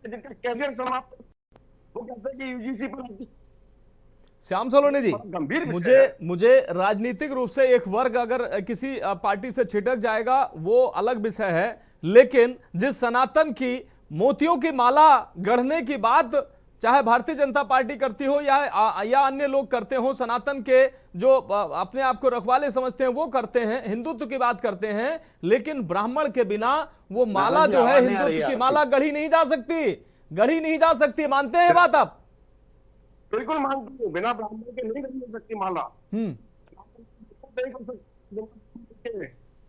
जिनका कैरियर समाप्त, वो कहते हैं कि यूजीसी पर। श्याम सलोनी जी, मुझे राजनीतिक रूप से एक वर्ग अगर किसी पार्टी से छिटक जाएगा वो अलग विषय है, लेकिन जिस सनातन की मोतियों की माला गढ़ने की बात चाहे भारतीय जनता पार्टी करती हो या अन्य लोग करते हो, सनातन के जो अपने आप को रखवाले समझते हैं वो करते हैं, हिंदुत्व की बात करते हैं, लेकिन ब्राह्मण के बिना वो माला जो है हिंदुत्व की माला गढ़ी नहीं जा सकती। मानते हैं बात आप? बिल्कुल मानते हैं, बिना ब्राह्मण के नहीं गढ़ी जा सकती माला।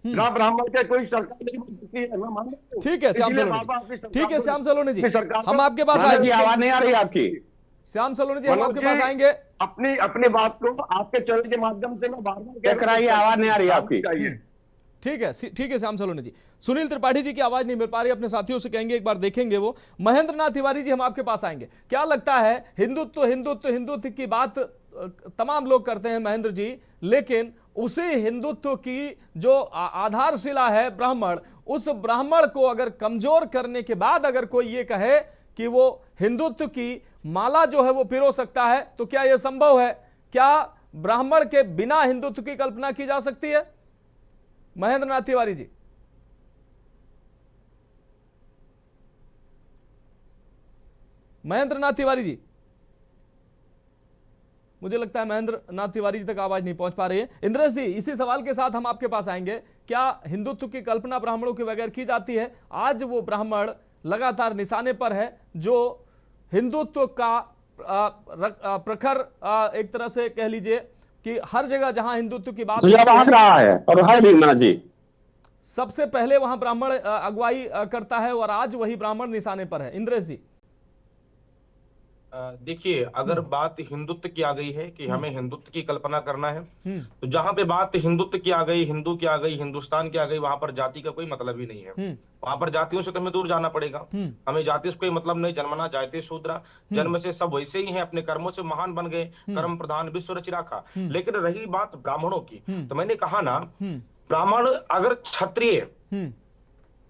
बिना ब्राह्मण के कोई सरकार नहीं बन सकती है, मैं मानता हूं। ठीक है श्याम सलोनी जी, हम आपके पास आएंगे। आवाज नहीं आ रही आपकी श्याम सलोनी जी, हम आपके पास आएंगे। अपनी बात को आपके चैनल के माध्यम से मैं बार-बार कराइए, आवाज नहीं आ रही आपकी। ठीक है श्याम सलोनी जी। सुनील त्रिपाठी जी की आवाज नहीं मिल पा रही, अपने साथियों से कहेंगे एक बार देखेंगे वो। महेंद्र नाथ तिवारी जी, हम आपके पास आएंगे। क्या लगता है हिंदुत्व की बात तमाम लोग करते हैं महेंद्र जी, लेकिन उसी हिंदुत्व की जो आधारशिला है ब्राह्मण, उस ब्राह्मण को अगर कमजोर करने के बाद अगर कोई ये कहे कि वो हिंदुत्व की माला जो है वो पिरो सकता है, तो क्या यह संभव है? क्या ब्राह्मण के बिना हिंदुत्व की कल्पना की जा सकती है? महेंद्र नाथ तिवारी जी। महेंद्र नाथ तिवारी जी, मुझे लगता है महेंद्र नाथ तिवारी जी तक आवाज नहीं पहुंच पा रही है। इंद्रेश जी, इसी सवाल के साथ हम आपके पास आएंगे। क्या हिंदुत्व की कल्पना ब्राह्मणों के बगैर की जाती है? आज वो ब्राह्मण लगातार निशाने पर है जो हिंदुत्व का प्रखर, एक तरह से कह लीजिए कि हर जगह जहां हिंदुत्व की बात रहा है और है भी ना जी, सबसे पहले वहां ब्राह्मण अगुवाई करता है और आज वही ब्राह्मण निशाने पर है। इंद्रेश जी, देखिए, अगर बात हिंदुत्व की आ गई है कि हमें हिंदुत्व की कल्पना करना है, तो जहां पे बात हिंदुत्व की आ गई, हिंदू की आ गई, हिंदुस्तान की आ गई, वहां पर जाति का कोई मतलब ही नहीं है। वहां पर जातियों से तो हमें दूर जाना पड़ेगा। हमें जाति से कोई मतलब नहीं। जन्मना जायते शूद्रा, जन्म से सब वैसे ही हैं, अपने कर्मों से महान बन गए, कर्म प्रधान विश्व रचि राखा। लेकिन रही बात ब्राह्मणों की, तो मैंने कहा ना, ब्राह्मण अगर क्षत्रिय,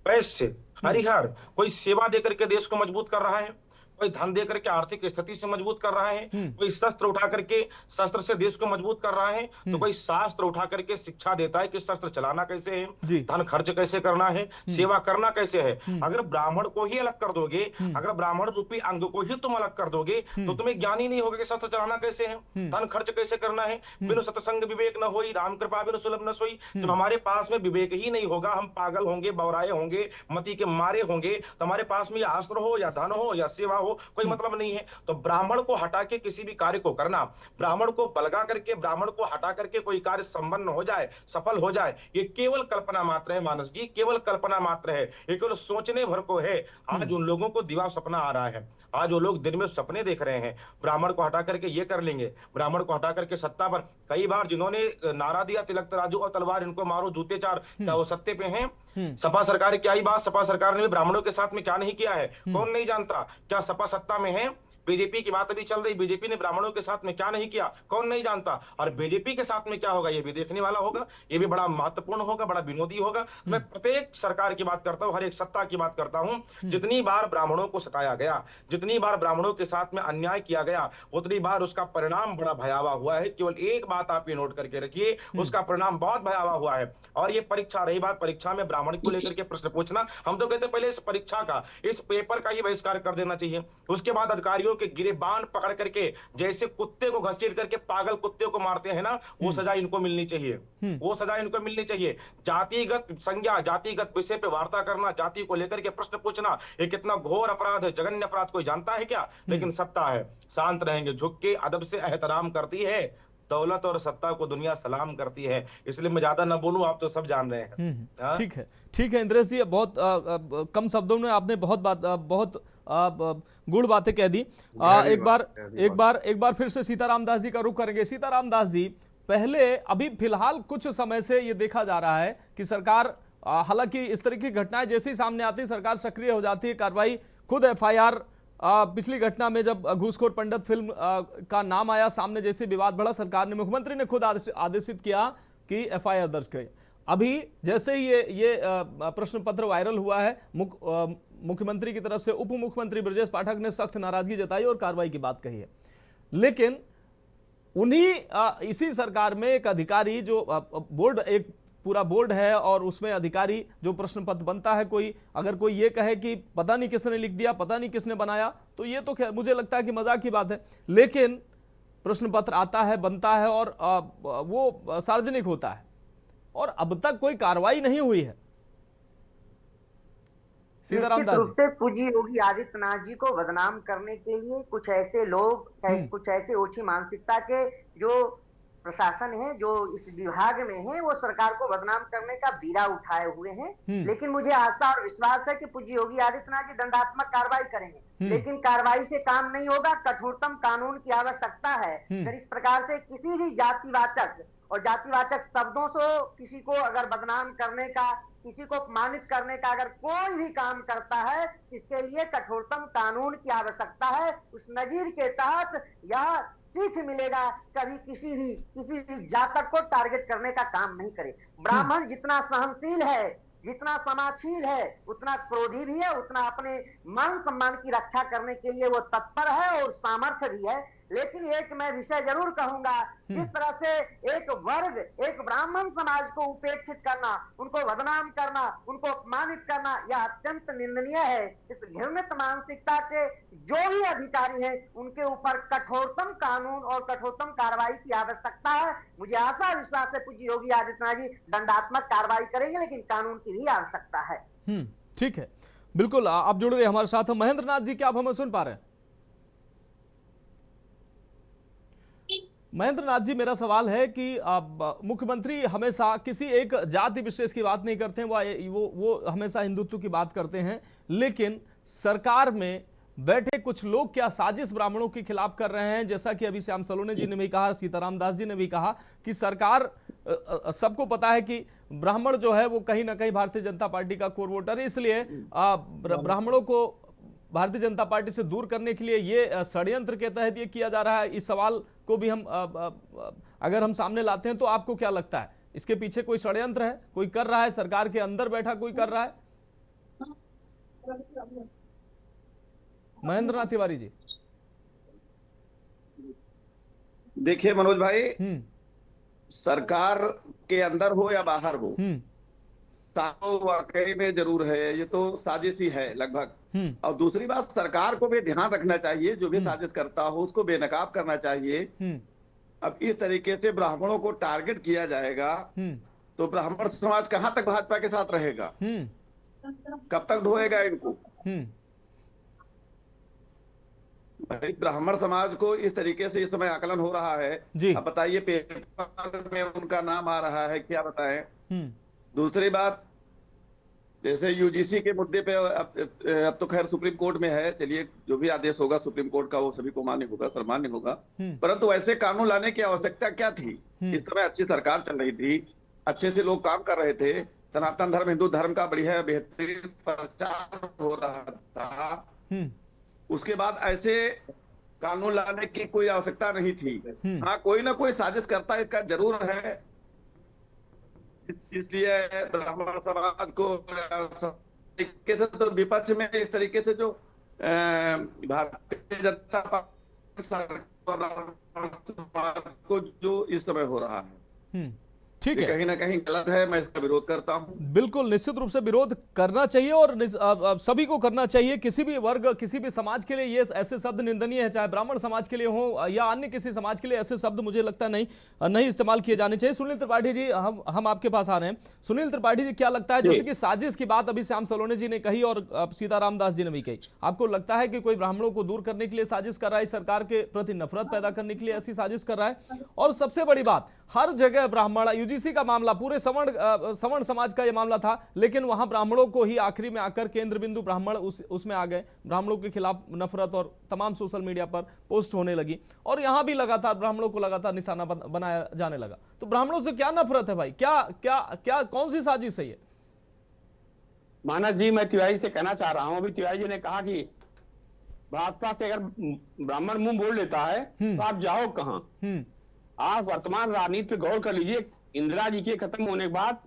वैश्य, हरिहर कोई सेवा देकर के देश को मजबूत कर रहा है, कोई धन दे करके आर्थिक स्थिति से मजबूत कर रहा है, कोई शस्त्र उठा करके शस्त्र से देश को मजबूत कर रहा है, तो कोई शास्त्र उठा करके शिक्षा देता है कि शस्त्र चलाना कैसे है, धन खर्च कैसे करना है, सेवा करना कैसे है। अगर ब्राह्मण को ही अलग कर दोगे, अगर ब्राह्मण रूपी अंग को ही तुम अलग कर दोगे, तो तुम्हें ज्ञान ही नहीं होगा कि शस्त्र चलाना कैसे है, धन खर्च कैसे करना है। बिनु सत्संग विवेक न होई, राम कृपा बिनु सुलभ न सोई। जब हमारे पास में विवेक ही नहीं होगा, हम पागल होंगे, बौराए होंगे, मति के मारे होंगे, तो हमारे पास में अस्त्र हो या धन हो या सेवा हो, कोई मतलब नहीं है। तो ब्राह्मण को हटा के किसी भी कार्य को करना, ब्राह्मण को बलगा करके, ब्राह्मण को हटा करके कोई कार्य संपन्न हो जाए, सफल हो जाए, ये केवल कल्पना मात्र है मानस जी, केवल कल्पना मात्र है। ये केवल सोचने भर को है। आज उन लोगों को दिवा सपना आ रहा है, आज वो लोग दिन में सपने देख रहे हैं, ब्राह्मण को हटा करके ये कर लेंगे, ब्राह्मण को हटा करके सत्ता पर। कई बार जिन्होंने नारा दिया तिलक तराजू और तलवार इनको मारो जूते चार, क्या वो सत्ते पे हैं? सपा सरकार की आई बात, सपा सरकार ने भी ब्राह्मणों के साथ में क्या नहीं किया है, कौन नहीं जानता? क्या सपा सत्ता में है? बीजेपी की बात अभी चल रही, बीजेपी ने ब्राह्मणों के साथ में क्या नहीं किया, कौन नहीं जानता? और बीजेपी के साथ में क्या होगा, ये भी देखने वाला होगा, ये भी बड़ा महत्वपूर्ण होगा, बड़ा विनोदी होगा। मैं प्रत्येक सरकार की बात करता हूं, हर एक सत्ता की बात करता हूं। जितनी बार ब्राह्मणों को सताया गया, जितनी बार ब्राह्मणों के साथ में अन्याय किया गया, उतनी बार उसका परिणाम बड़ा भयावह हुआ है। केवल एक बात आप ये नोट करके रखिए, उसका परिणाम बहुत भयावह हुआ है। और ये परीक्षा रही बात, परीक्षा में ब्राह्मण को लेकर के प्रश्न पूछना, हम तो कहते पहले इस परीक्षा का, इस पेपर का ही बहिष्कार कर देना चाहिए। उसके बाद अधिकारियों के गिरेबान पकड़ करके जैसे कुत्ते को घसीट करके पागल कुत्ते को मारते हैं ना, वो सजा इनको मिलनी चाहिए, वो सजा इनको मिलनी चाहिए। जातिगत संज्ञा, जातिगत विषय पे वार्ता करना, जाति को लेकर के प्रश्न पूछना, ये कितना घोर अपराध है, जघन्य अपराध, कोई जानता है क्या? लेकिन सत्ता है, शांत रहेंगे, झुक के अदब से एहतराम करती है। दौलत और सत्ता को दुनिया सलाम करती है। इसलिए मैं ज्यादा न बोलूं, आप तो सब जान रहे हैं। ठीक है, ठीक है इंद्रेश जी, बहुत कम शब्दों में आपने बहुत गुड़ बातें कह दी। एक बार फिर से सीताराम दास जी का रुख करेंगे। सीताराम दास जी, पहले अभी फिलहाल कुछ समय से ये देखा जा रहा है कि सरकार, हालांकि इस तरह की घटनाएं जैसे ही सामने आती है सरकार सक्रिय हो जाती है, कार्रवाई, खुद FIR, पिछली घटना में जब घूसखोर पंडित फिल्म का नाम आया सामने, जैसे विवाद बढ़ा, सरकार ने, मुख्यमंत्री ने खुद आदेशित किया कि FIR दर्ज करें। अभी जैसे ही ये प्रश्न पत्र वायरल हुआ है, मुख्यमंत्री की तरफ से उप मुख्यमंत्री ब्रजेश पाठक ने सख्त नाराजगी जताई और कार्रवाई की बात कही है। लेकिन इसी सरकार में एक अधिकारी जो बोर्ड, एक पूरा बोर्ड है और उसमें अधिकारी जो प्रश्न पत्र बनता है, अगर कोई ये कहे कि पता नहीं किसने लिख दिया, पता नहीं किसने बनाया, तो ये तो मुझे लगता है कि मजाक की बात है। लेकिन प्रश्न पत्र आता है, बनता है और वो सार्वजनिक होता है, और अब तक कोई कार्रवाई नहीं हुई है। सीताराम दास जी, से पूज्य योगी आदित्यनाथ जी को बदनाम करने के लिए कुछ ऐसे लोग, कुछ ऐसे ओछी मानसिकता के जो प्रशासन है, जो इस विभाग में है, वो सरकार को बदनाम करने का बीड़ा उठाए हुए हैं। लेकिन मुझे आशा और विश्वास है कि पूज्य योगी आदित्यनाथ जी दंडात्मक कार्रवाई करेंगे। लेकिन कार्रवाई से काम नहीं होगा, कठोरतम कानून की आवश्यकता है। अगर इस प्रकार से किसी भी जातिवाचक और जातिवाचक शब्दों से किसी को अगर बदनाम करने का, किसी को अपमानित करने का अगर कोई भी काम करता है, इसके लिए कठोरतम कानून की आवश्यकता है। उस नजीर के तहत यह सीख मिलेगा, कभी किसी भी जातक को टारगेट करने का काम नहीं करे। ब्राह्मण जितना सहनशील है, जितना समाशील है, उतना क्रोधी भी है, उतना अपने मान सम्मान की रक्षा करने के लिए वो तत्पर है और सामर्थ्य भी है। लेकिन एक मैं विषय जरूर कहूंगा, जिस तरह से एक वर्ग, एक ब्राह्मण समाज को उपेक्षित करना, उनको बदनाम करना, उनको अपमानित करना, यह अत्यंत निंदनीय है। इस घृणित मानसिकता के जो भी अधिकारी हैं, उनके ऊपर कठोरतम कानून और कठोरतम कार्रवाई की आवश्यकता है। मुझे आशा विश्वास है पूज्य योगी आदित्यनाथ जी दंडात्मक कार्रवाई करेंगे, लेकिन कानून की भी आवश्यकता है। ठीक है, बिल्कुल आप जुड़ रहे हमारे साथ। महेंद्र नाथ जी, क्या आप हमें सुन पा रहे हैं? महेंद्र नाथ जी, मेरा सवाल है कि मुख्यमंत्री हमेशा किसी एक जाति विशेष की बात नहीं करते हैं, वो हमेशा हिंदुत्व की बात करते हैं, लेकिन सरकार में बैठे कुछ लोग क्या साजिश ब्राह्मणों के खिलाफ कर रहे हैं? जैसा कि अभी श्याम सलोने जी ने भी कहा, सीताराम दास जी ने भी कहा कि सरकार, सबको पता है कि ब्राह्मण जो है वो कहीं ना कहीं भारतीय जनता पार्टी का कोर वोटर है, इसलिए ब्राह्मणों को भारतीय जनता पार्टी से दूर करने के लिए ये षड्यंत्र के तहत ये किया जा रहा है। इस सवाल को भी हम अगर हम सामने लाते हैं तो आपको क्या लगता है, इसके पीछे कोई षड्यंत्र है, कोई कर रहा है, सरकार के अंदर बैठा कोई कर रहा है? महेंद्र नाथ तिवारी जी। देखिए मनोज भाई, सरकार के अंदर हो या बाहर हो, वाकई में जरूर है, ये तो साजिश ही है लगभग। और दूसरी बात, सरकार को भी ध्यान रखना चाहिए, जो भी साजिश करता हो उसको बेनकाब करना चाहिए। अब इस तरीके से ब्राह्मणों को टारगेट किया जाएगा तो ब्राह्मण समाज कहां तक भाजपा के साथ रहेगा? कब तक ढोएगा इनको? ब्राह्मण समाज को इस तरीके से इस समय आकलन हो रहा है। अब बताइए, पेपर में उनका नाम आ रहा है, क्या बताएं? दूसरी बात, जैसे यूजीसी के मुद्दे पे अब तो खैर सुप्रीम कोर्ट में है, चलिए जो भी आदेश होगा सुप्रीम कोर्ट का वो सभी को मान्य होगा, सर्वमान्य होगा, परंतु ऐसे कानून लाने की आवश्यकता क्या थी? इस समय अच्छी सरकार चल रही थी, अच्छे से लोग काम कर रहे थे, सनातन धर्म, हिंदू धर्म का बढ़िया बेहतरीन प्रचार हो रहा था। उसके बाद ऐसे कानून लाने की कोई आवश्यकता नहीं थी। हाँ, कोई ना कोई साजिश करता है, इसका जरूर है, इसलिए ब्राह्मण समाज को तरीके से, तो विपक्ष में इस तरीके से जो भारतीय जनता पार्टी को जो इस समय हो रहा है, ठीक है, कहीं ना कहीं गलत है, मैं इसका विरोध करता हूं। बिल्कुल, निश्चित रूप से विरोध करना चाहिए और सभी को करना चाहिए। किसी भी वर्ग, किसी भी समाज के लिए ये ऐसे शब्द निंदनीय है, चाहे ब्राह्मण समाज के लिए हो या अन्य किसी समाज के लिए, ऐसे शब्द मुझे लगता नहीं इस्तेमाल किए जाने चाहिए। सुनील त्रिपाठी जी, हम आपके पास आ रहे हैं। सुनील त्रिपाठी जी, क्या लगता है, जैसे कि साजिश की बात अभी श्याम सलोने जी ने कही और सीताराम दास जी ने भी कही, आपको लगता है कि कोई ब्राह्मणों को दूर करने के लिए साजिश कर रहा है, सरकार के प्रति नफरत पैदा करने के लिए ऐसी साजिश कर रहा है? और सबसे बड़ी बात, हर जगह ब्राह्मण, यूजीसी का मामला, पूरे सवर्ण समाज का यह मामला था, लेकिन वहां ब्राह्मणों को ही आखिरी में आकर केंद्र बिंदु ब्राह्मण उसमें आ गए, ब्राह्मणों के खिलाफ नफरत और तमाम सोशल मीडिया पर पोस्ट होने लगी और यहां भी लगातार ब्राह्मणों को लगातार निशाना बनाया जाने लगा। तो ब्राह्मणों से क्या नफरत है भाई? क्या कौन सी साजिश है ये? मानस जी, मैं तिवारी से कहना चाह रहा हूं, अभी तिवारी जी ने कहा कि भाजपा से अगर ब्राह्मण मुंह बोल लेता है तो आप जाओ कहां? आप वर्तमान राजनीति पे गौर कर लीजिए। इंदिरा जी के खत्म होने के बाद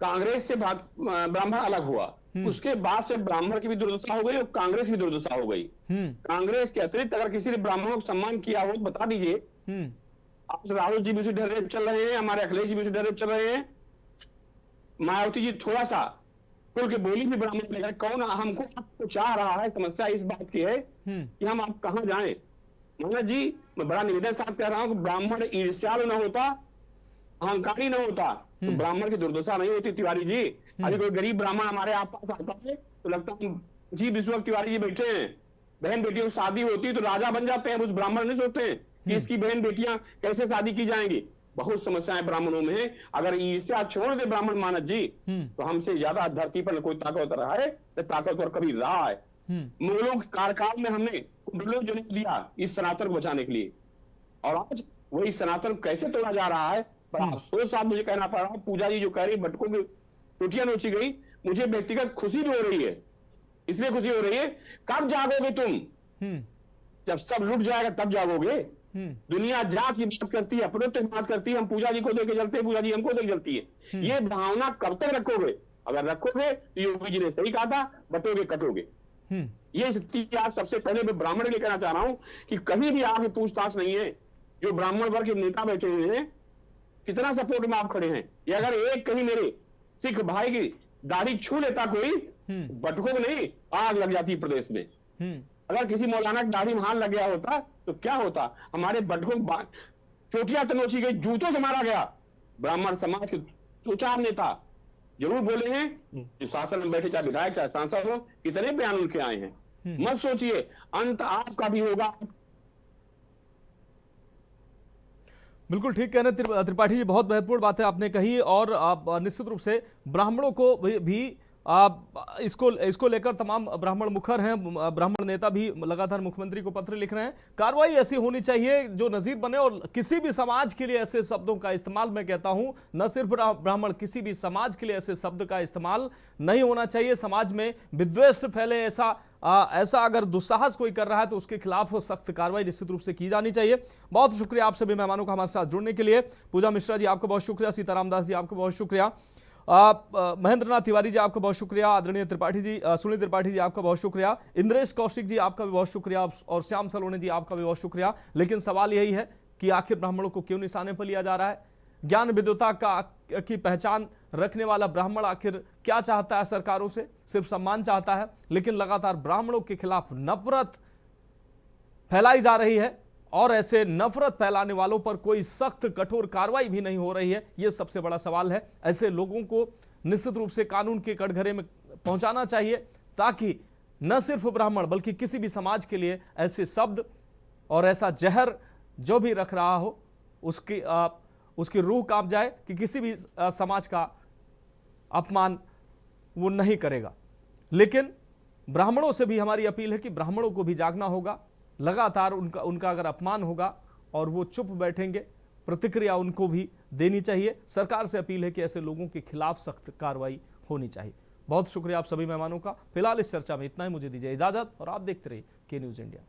कांग्रेस से ब्राह्मण अलग हुआ, उसके बाद से ब्राह्मण की भी दुर्दशा हो गई और कांग्रेस की दुर्दशा हो गई। कांग्रेस के अतिरिक्त अगर किसी ने ब्राह्मणों को सम्मान किया हो तो बता दीजिए। आज राहुल जी भी ढेर चल रहे हैं, हमारे अखिलेश जी भी ढेर चल रहे हैं, मायावती जी थोड़ा सा खुल के बोली भी ब्राह्मण लेकर, कौन हमको आपको चाह रहा है? समस्या इस बात की है कि हम आप कहां जाएं। मनोज जी, मैं बड़ा निवेदन साथ कह रहा हूं कि ब्राह्मण ईर्ष्यालु न होता, अहंकारी न होता तो ब्राह्मण की दुर्दशा नहीं होती। तिवारी जी, अभी कोई गरीब ब्राह्मण हमारे आप पास आता है तो लगता है जी विश्वक तिवारी जी बैठे हैं, बहन बेटियों की शादी होती है तो राजा बन जाते हैं, उस ब्राह्मण नहीं सोचते हैं कि इसकी बहन बेटियां कैसे शादी की जाएंगी। बहुत समस्याएं ब्राह्मणों में है। अगर ईर्ष्या छोड़ दे ब्राह्मण मानस जी तो हमसे ज्यादा धरती पर कोई ताकतवर रहा है तो ताकतवर कभी रहा है। मुगलों के कार्यकाल में हमने कुंडलों जो दिया इस सनातन को बचाने के लिए, और आज वही सनातन कैसे तोड़ा जा रहा है। पर अफसोस साहब मुझे कहना पड़ रहा है, पूजा जी जो कह रही भटकों की टूटियां नोची गई, मुझे व्यक्तिगत खुशी भी हो रही है। इसलिए खुशी हो रही है, कब जागोगे तुम? जब सब लुट जाएगा तब जागोगे। दुनिया जात की बात करती है, अपनों की बात करती है, हम पूजा जी को देके जलते हैं, पूजा जी हमको देके जलती है। ये भावना कब तक रखोगे? अगर रखोगे तो योगी जी ने सही कहा था, बटोगे कटोगे। ये स्थिति आज सबसे पहले मैं ब्राह्मण के लिए कहना चाह रहा हूं कि कहीं भी आपकी पूछताछ नहीं है। जो ब्राह्मण वर्ग के नेता बैठे हुए हैं, कितना सपोर्ट में आप खड़े हैं। ये अगर एक कहीं मेरे सिख भाई की दाढ़ी छू लेता कोई, बटुकों में नहीं आग लग जाती प्रदेश में। अगर किसी मौलाना की दाढ़ी में हाथ लग गया होता तो क्या होता? हमारे बटुकों चोटियां तनोची गई, जूतों से मारा गया। ब्राह्मण समाज के दो चार नेता जरूर बोले हैं, जो शासन में बैठे, चाहे विधायक चाहे सांसद हो, कितने बयान उनके आए हैं। मत सोचिए, अंत आपका भी होगा। बिल्कुल ठीक कहने त्रिपाठी जी, बहुत महत्वपूर्ण बातें आपने कही। और निश्चित रूप से ब्राह्मणों को भी इसको लेकर तमाम ब्राह्मण मुखर हैं, ब्राह्मण नेता भी लगातार मुख्यमंत्री को पत्र लिख रहे हैं। कार्रवाई ऐसी होनी चाहिए जो नजीर बने, और किसी भी समाज के लिए ऐसे शब्दों का इस्तेमाल, मैं कहता हूं न सिर्फ ब्राह्मण, किसी भी समाज के लिए ऐसे शब्द का इस्तेमाल नहीं होना चाहिए। समाज में विद्वेष फैले ऐसा अगर दुस्साहस कोई कर रहा है तो उसके खिलाफ सख्त कार्रवाई निश्चित रूप से की जानी चाहिए। बहुत शुक्रिया आप सभी मेहमानों का हमारे साथ जुड़ने के लिए। पूजा मिश्रा जी आपका बहुत शुक्रिया, सीताराम दास जी आपका बहुत शुक्रिया, महेंद्र नाथ तिवारी जी आपका बहुत शुक्रिया, आदरणीय त्रिपाठी जी, सुनील त्रिपाठी जी आपका बहुत शुक्रिया, इंद्रेश कौशिक जी आपका भी बहुत शुक्रिया, और श्याम सलोने जी आपका भी बहुत शुक्रिया। लेकिन सवाल यही है कि आखिर ब्राह्मणों को क्यों निशाने पर लिया जा रहा है? ज्ञान विद्वता की पहचान रखने वाला ब्राह्मण आखिर क्या चाहता है सरकारों से? सिर्फ सम्मान चाहता है, लेकिन लगातार ब्राह्मणों के खिलाफ नफरत फैलाई जा रही है, और ऐसे नफरत फैलाने वालों पर कोई सख्त कठोर कार्रवाई भी नहीं हो रही है। यह सबसे बड़ा सवाल है। ऐसे लोगों को निश्चित रूप से कानून के कटघरे में पहुंचाना चाहिए, ताकि न सिर्फ ब्राह्मण बल्कि किसी भी समाज के लिए ऐसे शब्द और ऐसा जहर जो भी रख रहा हो उसकी रूह कांप जाए कि किसी भी समाज का अपमान वो नहीं करेगा। लेकिन ब्राह्मणों से भी हमारी अपील है कि ब्राह्मणों को भी जागना होगा। लगातार उनका अगर अपमान होगा और वो चुप बैठेंगे, प्रतिक्रिया उनको भी देनी चाहिए। सरकार से अपील है कि ऐसे लोगों के खिलाफ सख्त कार्रवाई होनी चाहिए। बहुत शुक्रिया आप सभी मेहमानों का। फिलहाल इस चर्चा में इतना ही, मुझे दीजिए इजाजत और आप देखते रहिए के न्यूज़ इंडिया।